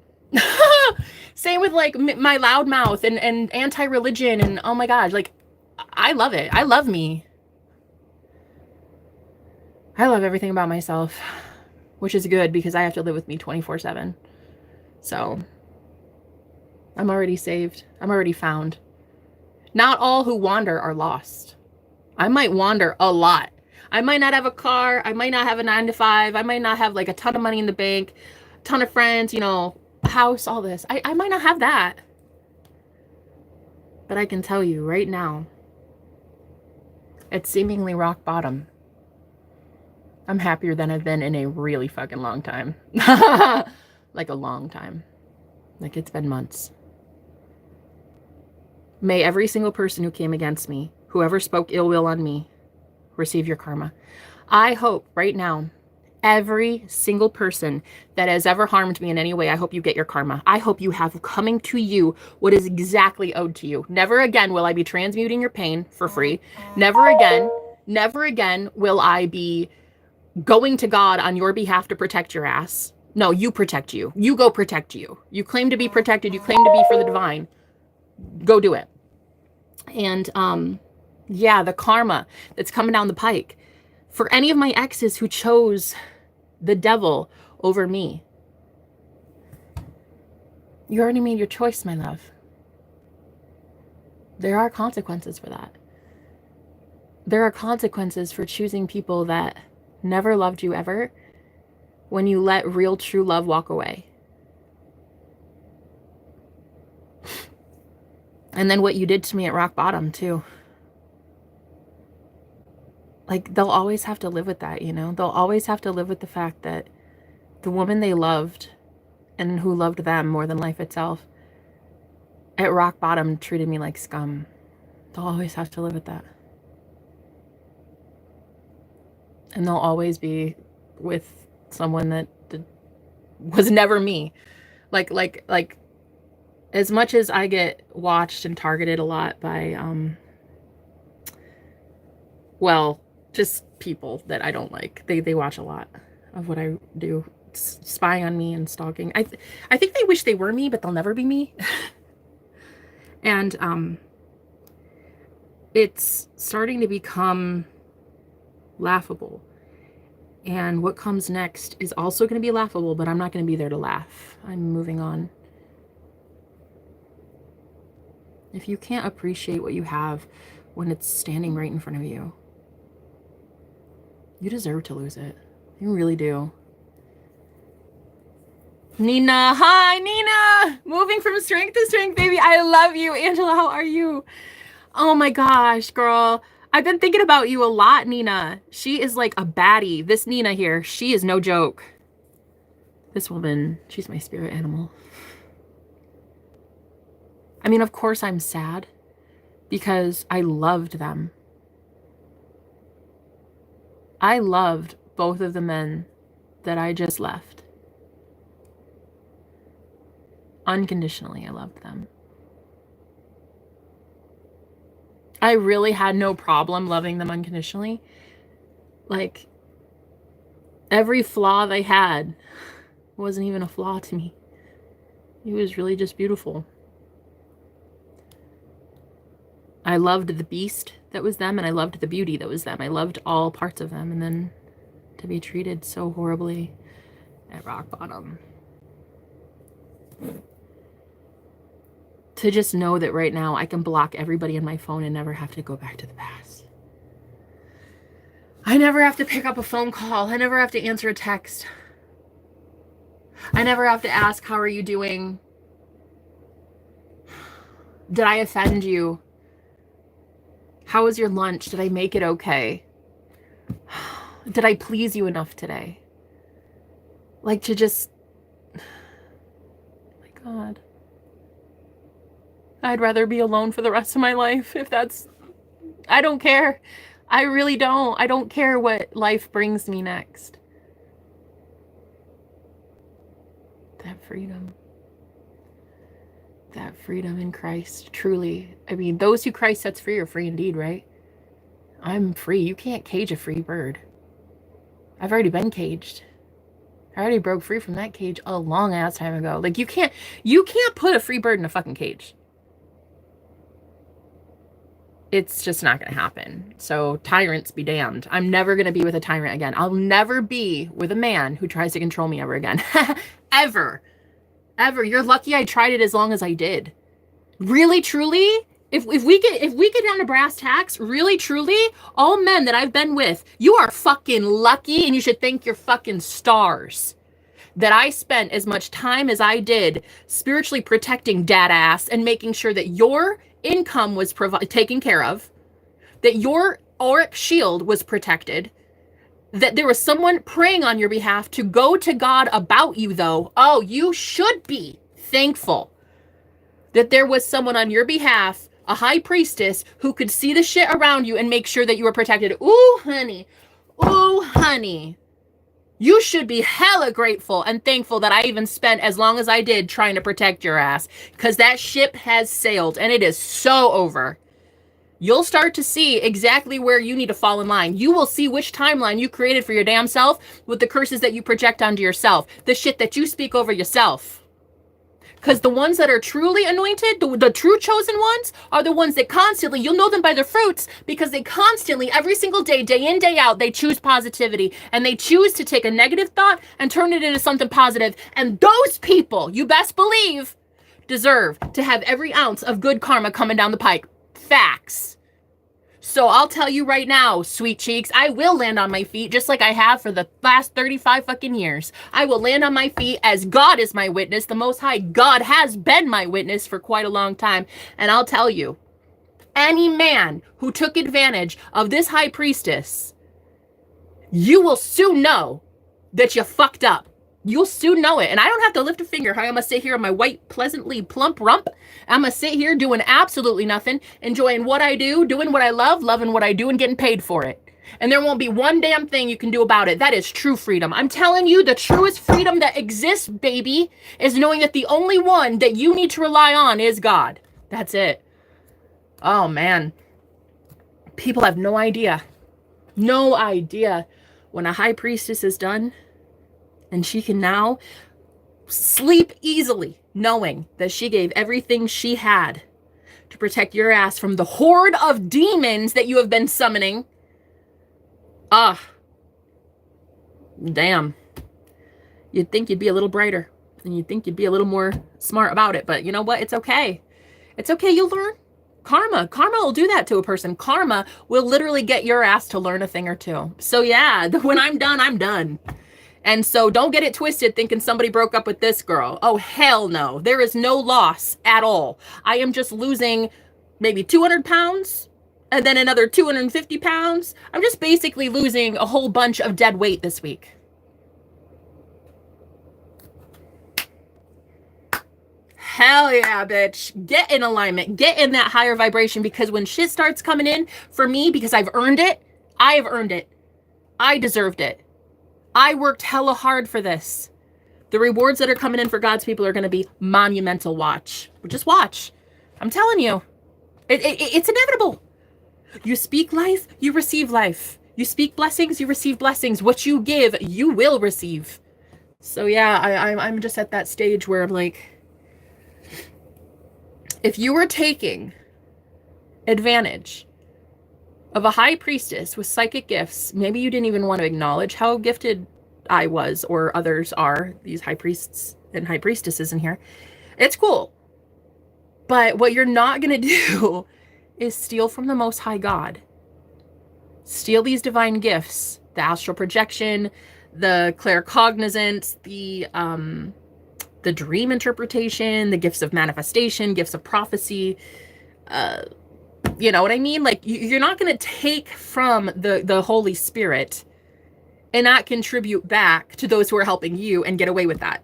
Same with, like, my loud mouth and anti-religion and, oh my God, like, I love it. I love me. I love everything about myself, which is good because I have to live with me 24/7. So, I'm already saved. I'm already found. Not all who wander are lost. I might wander a lot. I might not have a car. I might not have a 9-to-5. I might not have, like, a ton of money in the bank, a ton of friends, you know, a house, all this. I might not have that. But I can tell you right now, it's seemingly rock bottom. I'm happier than I've been in a really fucking long time. Like a long time. Like, it's been months. May every single person who came against me, whoever spoke ill will on me, receive your karma. I hope right now, every single person that has ever harmed me in any way, I hope you get your karma. I hope you have coming to you what is exactly owed to you. Never again will I be transmuting your pain for free. Never again will I be going to God on your behalf to protect your ass. No, you protect you. You go protect you. You claim to be protected. You claim to be for the divine. Go do it. And, yeah, the karma that's coming down the pike. For any of my exes who chose the devil over me, you already made your choice, my love. There are consequences for that. There are consequences for choosing people that never loved you ever when you let real, true love walk away. And then what you did to me at rock bottom, too. Like, they'll always have to live with that, you know? They'll always have to live with the fact that the woman they loved and who loved them more than life itself at rock bottom treated me like scum. They'll always have to live with that. And they'll always be with someone that was never me. Like as much as I get watched and targeted a lot by, well, just people that I don't like. They watch a lot of what I do, spying on me and stalking. I think they wish they were me, but they'll never be me. And it's starting to become laughable. And what comes next is also going to be laughable, but I'm not going to be there to laugh. I'm moving on. If you can't appreciate what you have when it's standing right in front of you, you deserve to lose it. You really do. Nina, hi, Nina! Moving from strength to strength, baby. I love you. Angela, how are you? Oh my gosh, girl. I've been thinking about you a lot, Nina. She is like a baddie. This Nina here, she is no joke. This woman, she's my spirit animal. I mean, of course I'm sad because I loved them. I loved both of the men that I just left. Unconditionally, I loved them. I really had no problem loving them unconditionally. Like, every flaw they had wasn't even a flaw to me. It was really just beautiful. I loved the beast that was them, and I loved the beauty that was them. I loved all parts of them, and then to be treated so horribly at rock bottom. To just know that right now I can block everybody in my phone and never have to go back to the past. I never have to pick up a phone call. I never have to answer a text. I never have to ask, how are you doing? Did I offend you? How was your lunch? Did I make it okay? Did I please you enough today? Like, to just, my God. I'd rather be alone for the rest of my life if that's, I don't care. I really don't. I don't care what life brings me next. That freedom. That freedom in Christ, truly. I mean, those who Christ sets free are free indeed, right? I'm free. You can't cage a free bird. I've already been caged. I already broke free from that cage a long ass time ago. Like, you can't put a free bird in a fucking cage. It's just not going to happen. So tyrants be damned. I'm never going to be with a tyrant again. I'll never be with a man who tries to control me ever again. Ever. Ever. You're lucky I tried it as long as I did. Really, truly, if we get down to brass tacks, really, truly, all men that I've been with, you are fucking lucky, and you should thank your fucking stars that I spent as much time as I did spiritually protecting dad ass and making sure that your income was taken care of, that your auric shield was protected, that there was someone praying on your behalf to go to God about you, though. Oh, you should be thankful that there was someone on your behalf, a high priestess, who could see the shit around you and make sure that you were protected. Ooh, honey. Ooh, honey. You should be hella grateful and thankful that I even spent as long as I did trying to protect your ass, because that ship has sailed and it is so over. You'll start to see exactly where you need to fall in line. You will see which timeline you created for your damn self with the curses that you project onto yourself, the shit that you speak over yourself. Because the ones that are truly anointed, the true chosen ones, are the ones that constantly, you'll know them by their fruits, because they constantly, every single day, day in, day out, they choose positivity. And they choose to take a negative thought and turn it into something positive. And those people, you best believe, deserve to have every ounce of good karma coming down the pike. Facts. So I'll tell you right now, sweet cheeks, I will land on my feet just like I have for the last 35 fucking years. I will land on my feet as God is my witness. The Most High God has been my witness for quite a long time. And I'll tell you, any man who took advantage of this high priestess, you will soon know that you fucked up. You'll soon know it. And I don't have to lift a finger. I'm going to sit here on my white, pleasantly plump rump. I'm going to sit here doing absolutely nothing, enjoying what I do, doing what I love, loving what I do, and getting paid for it. And there won't be one damn thing you can do about it. That is true freedom. I'm telling you, the truest freedom that exists, baby, is knowing that the only one that you need to rely on is God. That's it. Oh, man. People have no idea. No idea. When a high priestess is done, and she can now sleep easily, knowing that she gave everything she had to protect your ass from the horde of demons that you have been summoning. Damn. You'd think you'd be a little brighter, and you'd think you'd be a little more smart about it, but you know what? It's okay. It's okay. You'll learn. Karma will do that to a person. Karma will literally get your ass to learn a thing or two. So yeah, when I'm done, I'm done. And so don't get it twisted thinking somebody broke up with this girl. Oh, hell no. There is no loss at all. I am just losing maybe 200 pounds and then another 250 pounds. I'm just basically losing a whole bunch of dead weight this week. Hell yeah, bitch. Get in alignment. Get in that higher vibration, because when shit starts coming in for me, because I've earned it, I have earned it. I deserved it. I worked hella hard for this. The rewards that are coming in for God's people are going to be monumental. Watch. Just watch. I'm telling you. It's inevitable. You speak life, you receive life. You speak blessings, you receive blessings. What you give, you will receive. So yeah, I'm just at that stage where I'm like, if you were taking advantage of a high priestess with psychic gifts, maybe you didn't even want to acknowledge how gifted I was or others are, these high priests and high priestesses in here. It's cool. But what you're not going to do is steal from the Most High God. Steal these divine gifts, the astral projection, the claircognizance, the dream interpretation, the gifts of manifestation, gifts of prophecy, you know what I mean? Like, you're not going to take from the Holy Spirit and not contribute back to those who are helping you and get away with that.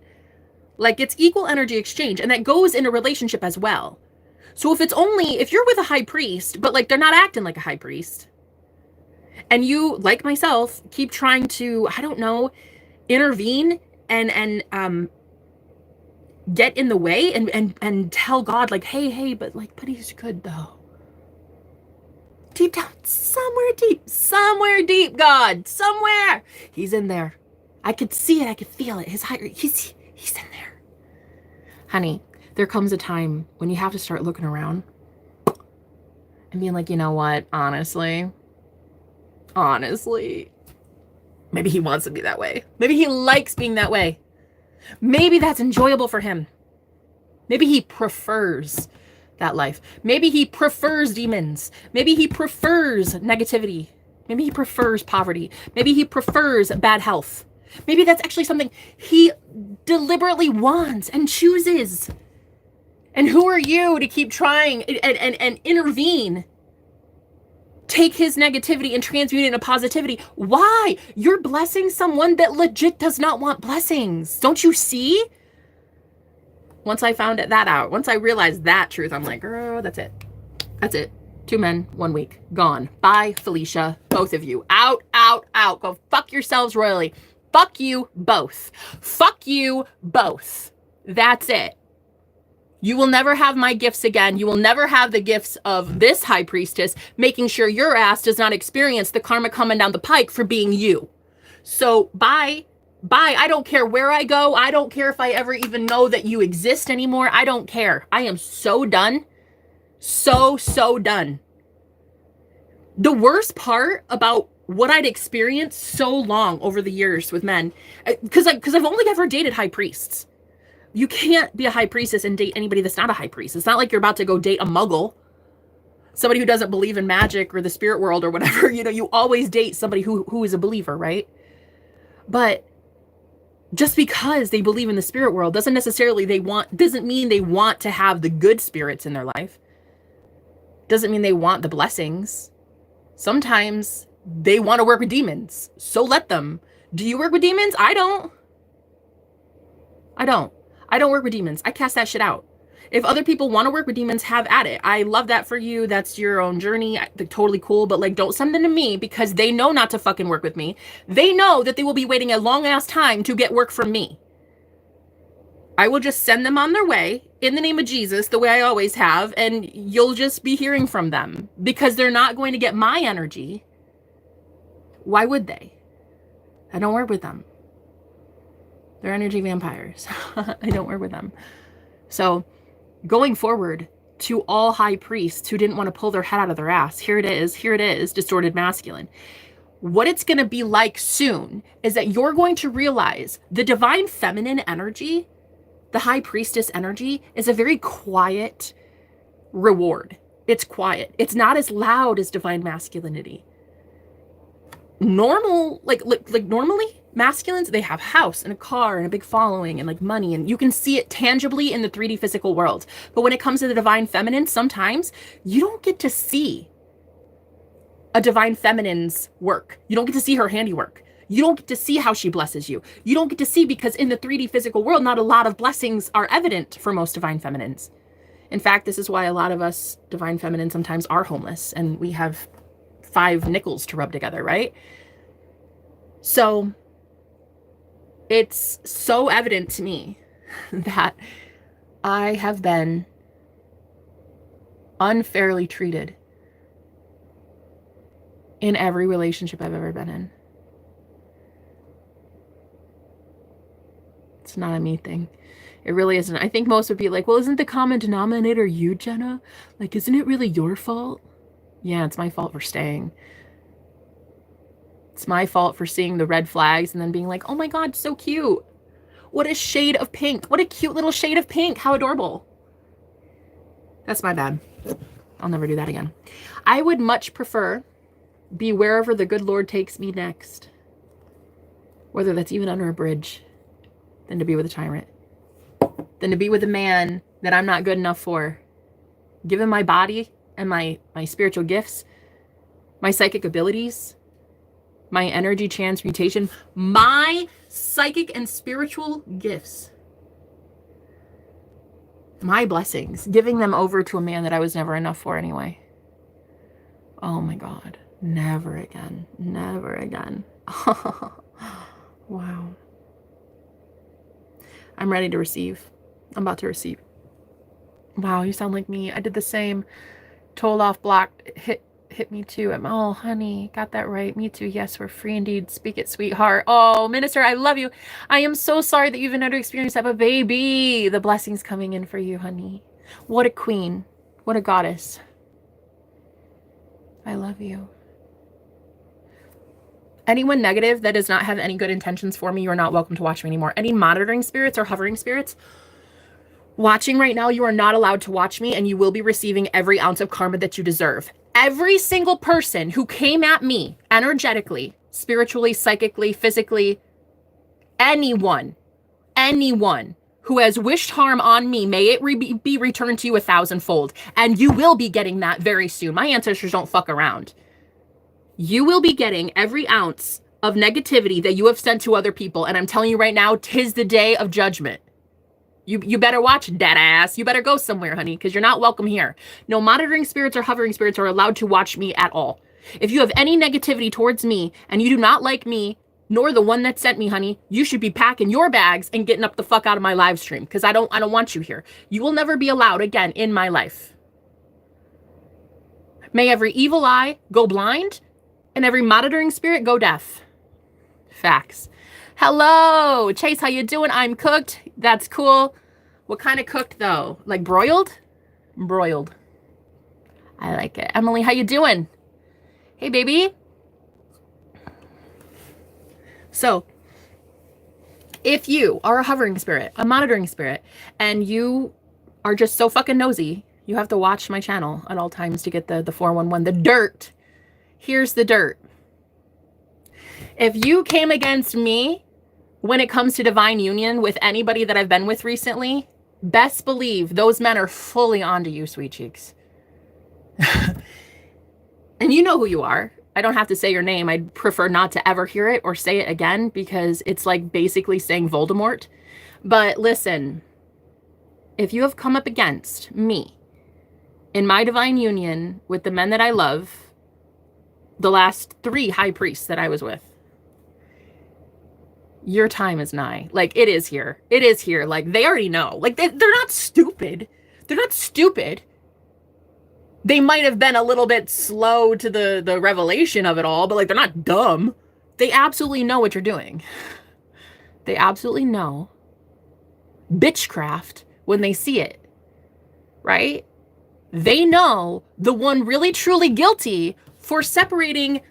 Like, it's equal energy exchange, and that goes in a relationship as well. So if you're with a high priest, but like they're not acting like a high priest, and you, like myself, keep trying to, I don't know, intervene and get in the way and tell God, like, hey, but he's good though. Deep down, somewhere deep, God, somewhere. He's in there. I could see it. I could feel it. He's in there. Honey, there comes a time when you have to start looking around and being like, you know what? Honestly, maybe he wants to be that way. Maybe he likes being that way. Maybe that's enjoyable for him. Maybe he prefers that life. Maybe he prefers demons. Maybe he prefers negativity. Maybe he prefers poverty. Maybe he prefers bad health. Maybe that's actually something he deliberately wants and chooses. And who are you to keep trying and intervene? Take his negativity and transmute it into positivity. Why? You're blessing someone that legit does not want blessings. Don't you see? Once I found that out, once I realized that truth, I'm like, girl, that's it. That's it. 2 men, 1 week. Gone. Bye, Felicia. Both of you. Out. Go fuck yourselves royally. Fuck you both. Fuck you both. That's it. You will never have my gifts again. You will never have the gifts of this high priestess, making sure your ass does not experience the karma coming down the pike for being you. So bye. I don't care where I go. I don't care if I ever even know that you exist anymore. I don't care. I am so done. So done. The worst part about what I'd experienced so long over the years with men, because I've only ever dated high priests. You can't be a high priestess and date anybody that's not a high priest. It's not like you're about to go date a muggle, somebody who doesn't believe in magic or the spirit world or whatever. You know, you always date somebody who is a believer, right? But just because they believe in the spirit world doesn't mean they want to have the good spirits in their life. Doesn't mean they want the blessings. Sometimes they want to work with demons. So let them. Do you work with demons? I don't. I don't work with demons. I cast that shit out. If other people want to work with demons, have at it. I love that for you. That's your own journey. Totally cool. But like, don't send them to me because they know not to fucking work with me. They know that they will be waiting a long ass time to get work from me. I will just send them on their way in the name of Jesus, the way I always have, and you'll just be hearing from them because they're not going to get my energy. Why would they? I don't work with them. They're energy vampires. I don't work with them. So going forward, to all high priests who didn't want to pull their head out of their ass, here it is, distorted masculine. What it's going to be like soon is that you're going to realize the divine feminine energy, the high priestess energy, is a very quiet reward. It's quiet. It's not as loud as divine masculinity. Normal, like normally masculines, they have a house and a car and a big following and like money, and you can see it tangibly in the 3D physical world. But when it comes to the divine feminine, sometimes you don't get to see a divine feminine's work. You don't get to see her handiwork. You don't get to see how she blesses you. You don't get to see, because in the 3D physical world, not a lot of blessings are evident for most divine feminines. In fact, this is why a lot of us divine feminines sometimes are homeless and we have 5 nickels to rub together, right? So it's so evident to me that I have been unfairly treated in every relationship I've ever been in. It's not a me thing. It really isn't. I think most would be like, well, isn't the common denominator you, Jenna? Like, isn't it really your fault? Yeah, it's my fault for staying. It's my fault for seeing the red flags and then being like, oh my God, so cute. What a shade of pink. What a cute little shade of pink. How adorable. That's my bad. I'll never do that again. I would much prefer be wherever the good Lord takes me next, whether that's even under a bridge, than to be with a tyrant, than to be with a man that I'm not good enough for. Given my body and my spiritual gifts, my psychic abilities, my energy transmutation, my psychic and spiritual gifts, my blessings, giving them over to a man that I was never enough for anyway. Oh my God. Never again. Never again. Wow. I'm ready to receive. I'm about to receive. Wow, you sound like me. I did the same. Told off, blocked, hit me too. Oh, honey, got that right. Me too. Yes, we're free indeed. Speak it, sweetheart. Oh, Minister, I love you. I am so sorry that you've had to experience that, but baby, the blessings coming in for you, honey. What a queen. What a goddess. I love you. Anyone negative that does not have any good intentions for me, you are not welcome to watch me anymore. Any monitoring spirits or hovering spirits watching right now, you are not allowed to watch me, and you will be receiving every ounce of karma that you deserve. Every single person who came at me energetically, spiritually, psychically, physically, anyone who has wished harm on me, may it be returned to you 1,000-fold. And you will be getting that very soon. My ancestors don't fuck around. You will be getting every ounce of negativity that you have sent to other people. And I'm telling you right now, 'tis the day of judgment. You better watch, dead ass. You better go somewhere, honey, because you're not welcome here. No monitoring spirits or hovering spirits are allowed to watch me at all. If you have any negativity towards me and you do not like me, nor the one that sent me, honey, you should be packing your bags and getting up the fuck out of my live stream, because I don't want you here. You will never be allowed again in my life. May every evil eye go blind and every monitoring spirit go deaf. Facts. Hello, Chase, how you doing? I'm cooked. That's cool. What kind of cooked though? Like broiled? Broiled. I like it. Emily, how you doing? Hey, baby. So, if you are a hovering spirit, a monitoring spirit, and you are just so fucking nosy, you have to watch my channel at all times to get the 411, the dirt. Here's the dirt. If you came against me when it comes to divine union with anybody that I've been with recently, best believe those men are fully onto you, sweet cheeks. And you know who you are. I don't have to say your name. I'd prefer not to ever hear it or say it again, because it's like basically saying Voldemort. But listen, if you have come up against me in my divine union with the men that I love, the last 3 high priests that I was with, your time is nigh. Like, it is here. It is here. Like, they already know. Like, they're not stupid. They're not stupid. They might have been a little bit slow to the revelation of it all, but like, they're not dumb. They absolutely know what you're doing. They absolutely know bitchcraft when they see it, right? They know the one really truly guilty for separating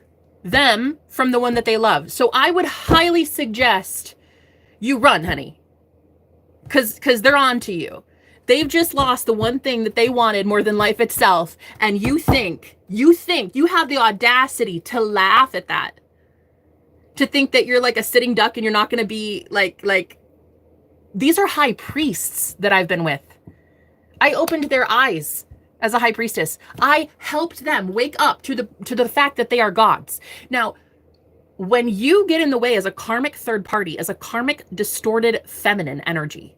them from the one that they love. So I would highly suggest you run, honey, because they're on to you. They've just lost the one thing that they wanted more than life itself. And you think you have the audacity to laugh at that, to think that you're like a sitting duck and you're not going to be like, these are high priests that I've been with. I opened their eyes as a high priestess. I helped them wake up to the fact that they are gods. Now, when you get in the way as a karmic third party, as a karmic distorted feminine energy,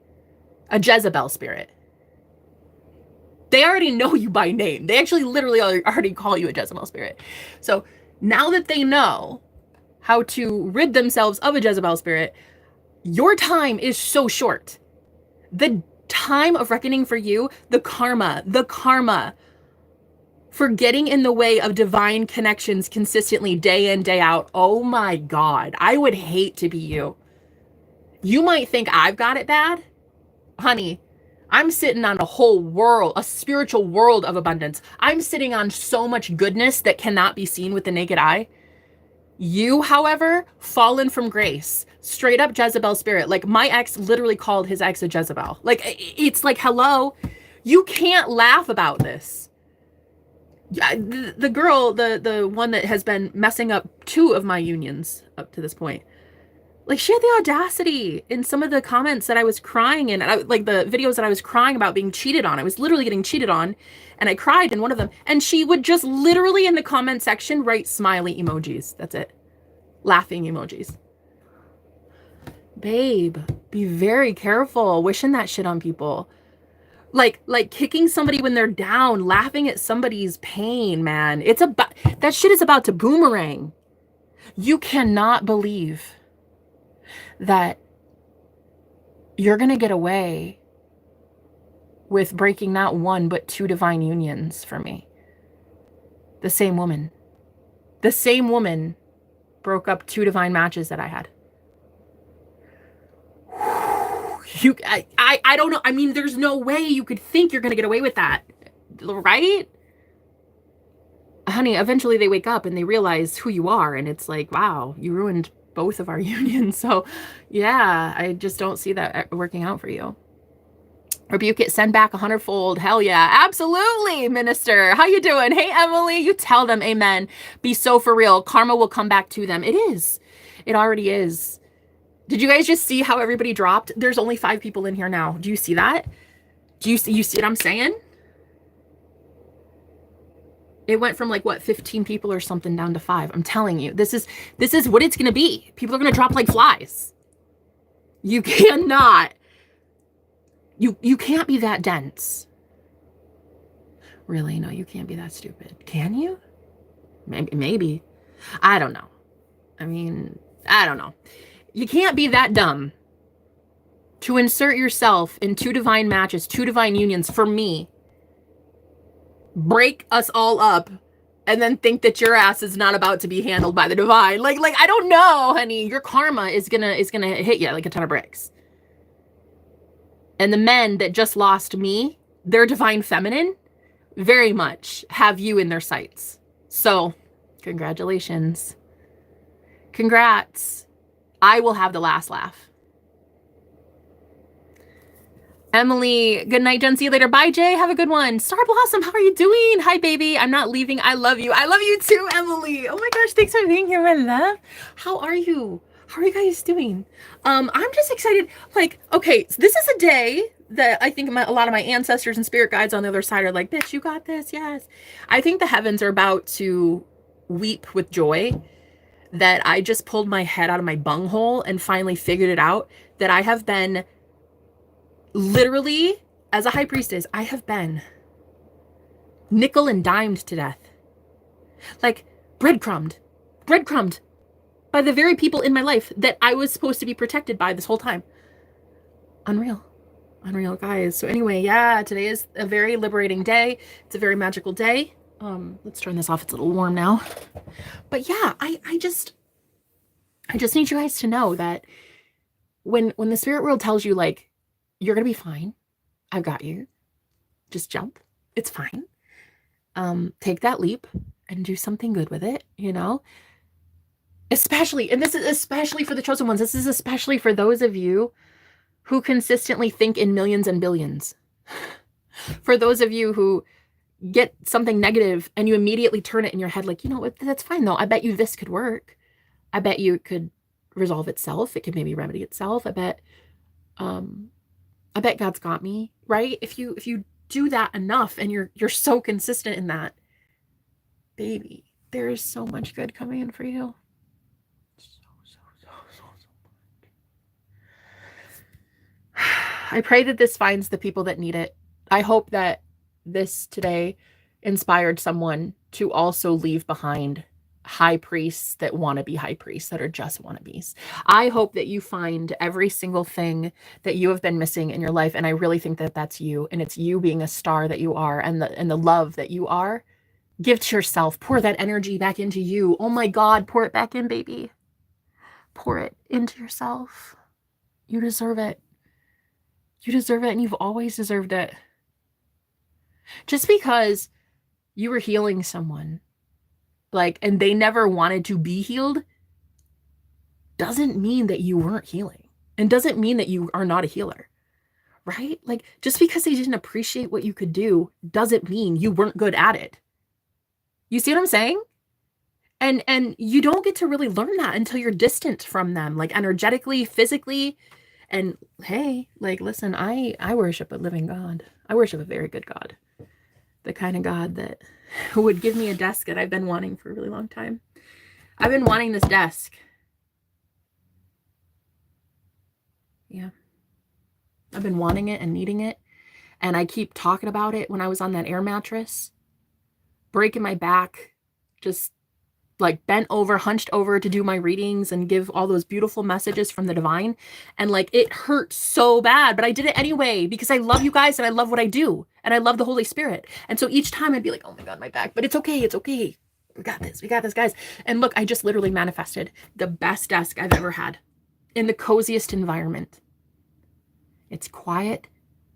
a Jezebel spirit, they already know you by name. They actually literally already call you a Jezebel spirit. So now that they know how to rid themselves of a Jezebel spirit, your time is so short. The time of reckoning for you, the karma for getting in the way of divine connections consistently day in, day out. Oh my God, I would hate to be you. You might think I've got it bad. Honey, I'm sitting on a whole world, a spiritual world of abundance. I'm sitting on so much goodness that cannot be seen with the naked eye. You, however, fallen from grace, straight up Jezebel spirit. Like, my ex literally called his ex a Jezebel. Like, it's like, hello, you can't laugh about this. The girl, the one that has been messing up 2 of my unions up to this point, like, she had the audacity in some of the comments that I was crying in, and like the videos that I was crying about being cheated on. I was literally getting cheated on, and I cried in one of them. And she would just literally in the comment section write smiley emojis. That's it. Laughing emojis. Babe, be very careful wishing that shit on people. Like kicking somebody when they're down, laughing at somebody's pain, man. That shit is about to boomerang. You cannot believe that you're going to get away with breaking not 1, but 2 divine unions for me. The same woman broke up 2 divine matches that I had. I don't know. I mean, there's no way you could think you're going to get away with that, right? Honey, eventually they wake up and they realize who you are. And it's like, wow, you ruined both of our unions. So yeah, I just don't see that working out for you. Rebuke it, send back 100-fold. Hell yeah, absolutely, minister. How you doing? Hey, Emily, you tell them amen. Be so for real. Karma will come back to them. It is. It already is. Did you guys just see how everybody dropped? There's only 5 people in here now. Do you see that? Do you see what I'm saying? It went from like, what, 15 people or something down to 5. I'm telling you, this is what it's going to be. People are going to drop like flies. You cannot. You can't be that dense. Really? No, you can't be that stupid. Can you? Maybe. I don't know. I mean, I don't know. You can't be that dumb to insert yourself in 2 divine matches, 2 divine unions for me, break us all up, and then think that your ass is not about to be handled by the divine. Like I don't know, honey. Your karma is gonna hit you like a ton of bricks. And the men that just lost me, their divine feminine, very much have you in their sights. So, congratulations. Congrats. I will have the last laugh. Emily, good night, Jen. See you later. Bye, Jay. Have a good one. Star Blossom, how are you doing? Hi, baby. I'm not leaving. I love you. I love you too, Emily. Oh my gosh, thanks for being here, my love. How are you? How are you guys doing? I'm just excited. Like, okay, so this is a day that I think a lot of my ancestors and spirit guides on the other side are like, bitch, you got this. Yes. I think the heavens are about to weep with joy that I just pulled my head out of my bunghole and finally figured it out, that I have been literally as a high priestess, I have been nickel and dimed to death. Like breadcrumbed by the very people in my life that I was supposed to be protected by this whole time. Unreal, guys. So anyway, yeah, today is a very liberating day. It's a very magical day. Let's turn this off. It's a little warm now. But yeah, I just need you guys to know that when the spirit world tells you, like, you're gonna be fine, I've got you, just jump, it's fine. Take that leap and do something good with it, you know? Especially, and this is especially for the chosen ones, this is especially for those of you who consistently think in millions and billions. For those of you who get something negative and you immediately turn it in your head like, you know what, that's fine though. I bet you this could work. I bet you it could resolve itself. It could maybe remedy itself. I bet God's got me, right? If you do that enough and you're so consistent in that, baby, there is so much good coming in for you. So much. I pray that this finds the people that need it. I hope that this today inspired someone to also leave behind high priests that want to be high priests, that are just wannabes. I hope that you find every single thing that you have been missing in your life, and I really think that that's you, and it's you being a star that you are, and the love that you are. Give to yourself. Pour that energy back into you. Oh my God, pour it back in, baby. Pour it into yourself. You deserve it. You deserve it, and you've always deserved it. Just because you were healing someone, like, and they never wanted to be healed, doesn't mean that you weren't healing, and doesn't mean that you are not a healer, right? Like, just because they didn't appreciate what you could do doesn't mean you weren't good at it. You see what I'm saying? And you don't get to really learn that until you're distant from them, like energetically, physically. And hey, like, listen, I worship a living God. I worship a very good God. The kind of God that would give me a desk that I've been wanting for a really long time. I've been wanting this desk. Yeah. I've been wanting it and needing it. And I keep talking about it when I was on that air mattress, breaking my back, just like bent over, hunched over to do my readings and give all those beautiful messages from the divine. And like, it hurt so bad, but I did it anyway because I love you guys and I love what I do. And I love the Holy Spirit. And so each time I'd be like, oh my God, my back, but it's okay. It's okay. We got this, guys. And look, I just literally manifested the best desk I've ever had in the coziest environment. It's quiet.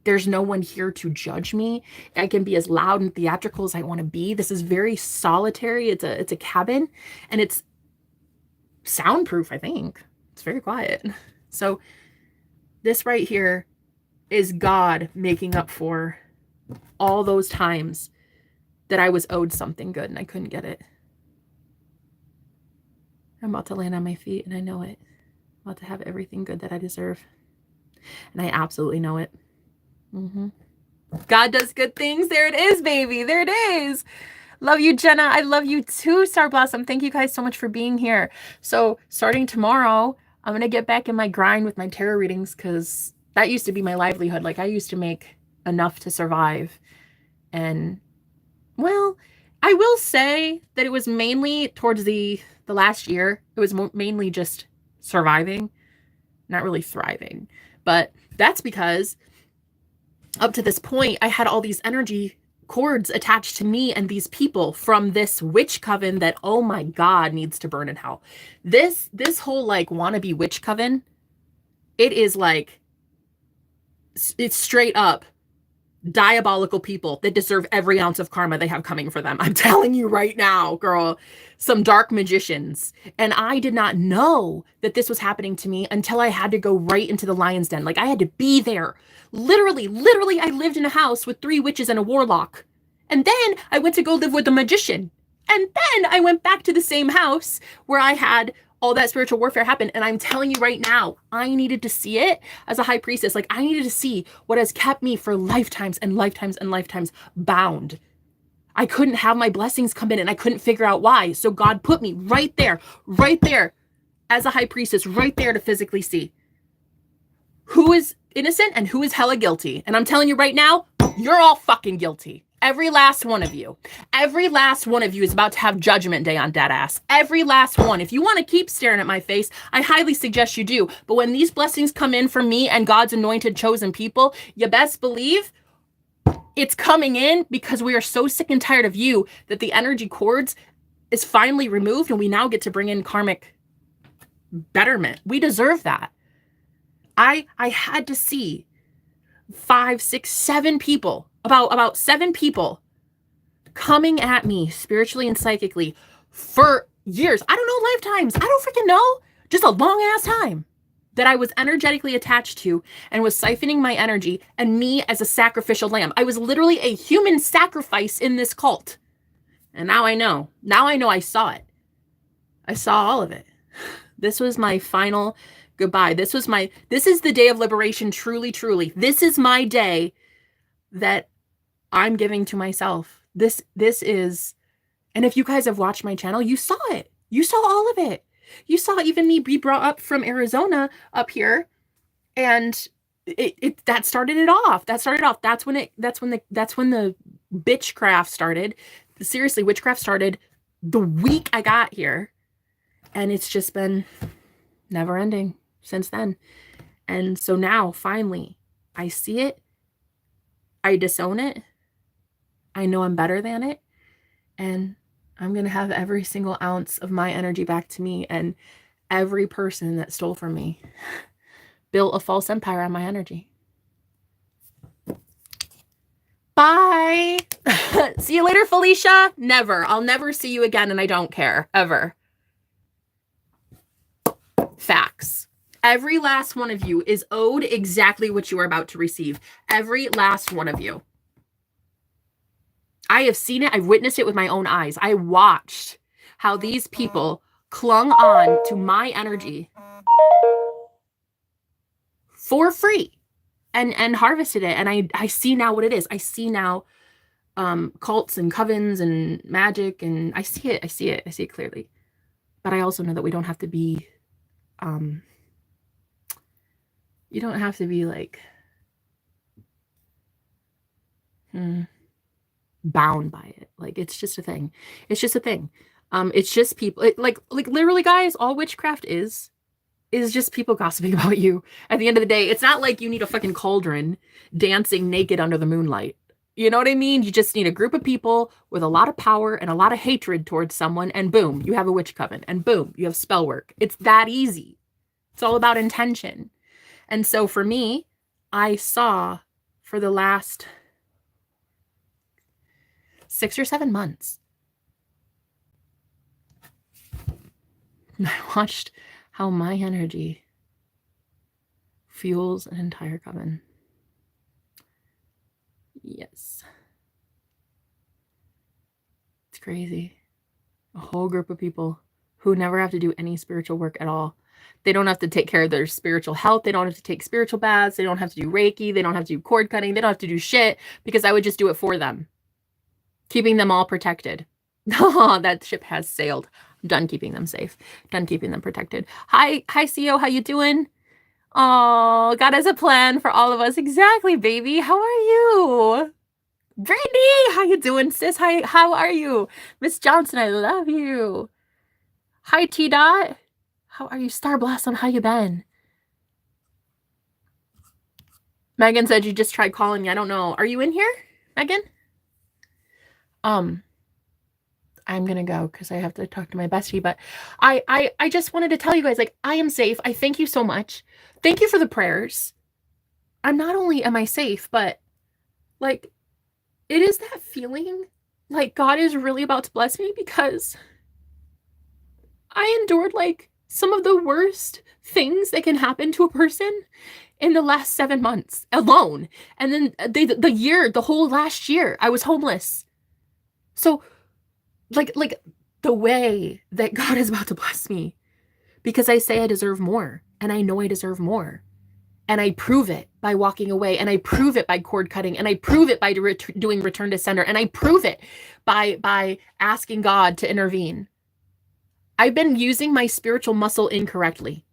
There's no one here to judge me. I can be as loud and theatrical as I want to be. This is very solitary. It's a cabin, and it's soundproof, I think. It's very quiet. So this right here is God making up for all those times that I was owed something good and I couldn't get it. I'm about to land on my feet, and I know it. I'm about to have everything good that I deserve. And I absolutely know it. God does good things. There it is, baby. There it is. Love you, Jenna. I love you too, Star Blossom. Thank you guys so much for being here. So starting tomorrow, I'm going to get back in my grind with my tarot readings, because that used to be my livelihood. Like, I used to make enough to survive. And, well, I will say that it was mainly towards the last year. It was mainly just surviving, not really thriving. But that's because up to this point, I had all these energy cords attached to me and these people from this witch coven that, oh my God, needs to burn in hell. This whole like wannabe witch coven, it is like, it's straight up diabolical people that deserve every ounce of karma they have coming for them. I'm telling you right now, girl, some dark magicians. And I did not know that this was happening to me until I had to go right into the lion's den. Like, I had to be there. Literally, I lived in a house with 3 witches and a warlock. And then I went to go live with a magician. And then I went back to the same house where I had all that spiritual warfare happen. And I'm telling you right now, I needed to see it as a high priestess. Like, I needed to see what has kept me for lifetimes and lifetimes and lifetimes bound. I couldn't have my blessings come in, and I couldn't figure out why. So God put me right there as a high priestess, right there to physically see who is innocent and who is hella guilty. And I'm telling you right now, you're all fucking guilty. Every last one of you. Every last one of you is about to have judgment day on Deadass. Every last one. If you want to keep staring at my face, I highly suggest you do. But when these blessings come in from me and God's anointed chosen people, you best believe it's coming in, because we are so sick and tired of you that the energy cords is finally removed and we now get to bring in karmic betterment. We deserve that. I had to see 5, 6, 7 people, about 7 people coming at me spiritually and psychically for years. I don't know, lifetimes. I don't freaking know. Just a long ass time that I was energetically attached to and was siphoning my energy, and me as a sacrificial lamb. I was literally a human sacrifice in this cult. And now I know. Now I know I saw it. I saw all of it. This was my final goodbye. This is the day of liberation, truly, truly. This is my day that I'm giving to myself. This is, and if you guys have watched my channel, you saw it. You saw all of it. You saw even me be brought up from Arizona up here, and that started it off. That's when the bitchcraft started. Seriously, witchcraft started the week I got here, and it's just been never ending since then. And so now finally I see it, I disown it, I know I'm better than it, and I'm going to have every single ounce of my energy back to me, and every person that stole from me built a false empire on my energy. Bye. See you later, Felicia. Never. I'll never see you again, and I don't care. Ever. Facts. Every last one of you is owed exactly what you are about to receive. Every last one of you. I have seen it. I've witnessed it with my own eyes. I watched how these people clung on to my energy for free and harvested it. And I see now what it is. I see now cults and covens and magic, and I see it clearly. But I also know that we don't have to be, you don't have to be like, bound by it. Like, it's just a thing. It's just a thing. It's just people, like literally, guys, all witchcraft is just people gossiping about you. At the end of the day, it's not like you need a fucking cauldron dancing naked under the moonlight. You know what I mean? You just need a group of people with a lot of power and a lot of hatred towards someone, and boom, you have a witch coven, and boom, you have spell work. It's that easy. It's all about intention. And so for me, I saw for the last 6 or 7 months, I watched how my energy fuels an entire coven. Yes. It's crazy. A whole group of people who never have to do any spiritual work at all. They don't have to take care of their spiritual health. They don't have to take spiritual baths. They don't have to do Reiki. They don't have to do cord cutting. They don't have to do shit, because I would just do it for them, keeping them all protected. Oh, that ship has sailed. I'm done keeping them safe. Done keeping them protected. Hi, CEO. How you doing? Oh, God has a plan for all of us. Exactly, baby. How are you? Brandy, how you doing, sis? Hi, how are you? Miss Johnson, I love you. Hi, T-Dot. How are you? Star Blossom, how you been? Megan said you just tried calling me. I don't know. Are you in here, Megan? I'm gonna go because I have to talk to my bestie, but I just wanted to tell you guys, like, I am safe. I thank you so much. Thank you for the prayers. I'm not only am I safe, but like, it is that feeling like God is really about to bless me, because I endured like some of the worst things that can happen to a person in the last 7 months alone. And then the whole last year, I was homeless. So like the way that God is about to bless me, because I say I deserve more, and I know I deserve more. And I prove it by walking away, and I prove it by cord cutting, and I prove it by doing return to sender, and I prove it by asking God to intervene. I've been using my spiritual muscle incorrectly.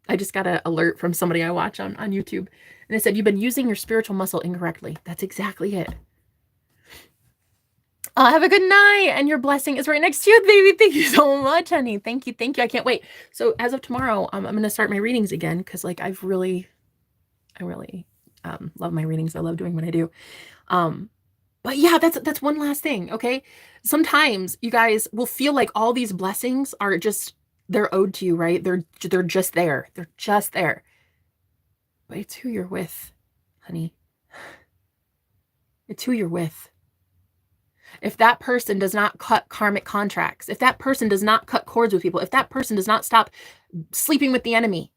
I just got an alert from somebody I watch on YouTube, And it said, you've been using your spiritual muscle incorrectly. That's exactly it. Have a good night. And your blessing is right next to you, baby. Thank you so much, honey. Thank you. Thank you. I can't wait. So as of tomorrow, I'm going to start my readings again. Cause like, I really love my readings. I love doing what I do. But yeah, that's one last thing. Okay. Sometimes you guys will feel like all these blessings are just, they're owed to you, right? They're just there. They're just there. But it's who you're with, honey. It's who you're with. If that person does not cut karmic contracts, if that person does not cut cords with people, if that person does not stop sleeping with the enemy,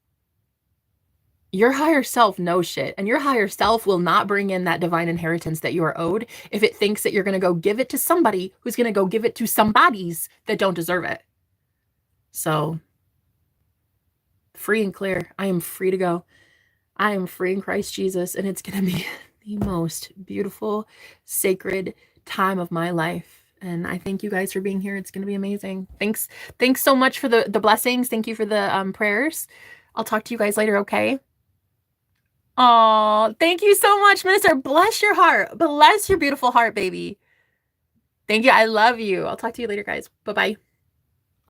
your higher self knows shit, and your higher self will not bring in that divine inheritance that you are owed if it thinks that you're going to go give it to somebody who's going to go give it to somebodies that don't deserve it. So, free and clear. I am free to go. I am free in Christ Jesus, and it's going to be the most beautiful, sacred time of my life. And I thank you guys for being here. It's going to be amazing. Thanks so much for the blessings. Thank you for the prayers. I'll talk to you guys later, okay? Oh, thank you so much, Minister. Bless your heart. Bless your beautiful heart, baby. Thank you. I love you. I'll talk to you later, guys. Bye-bye.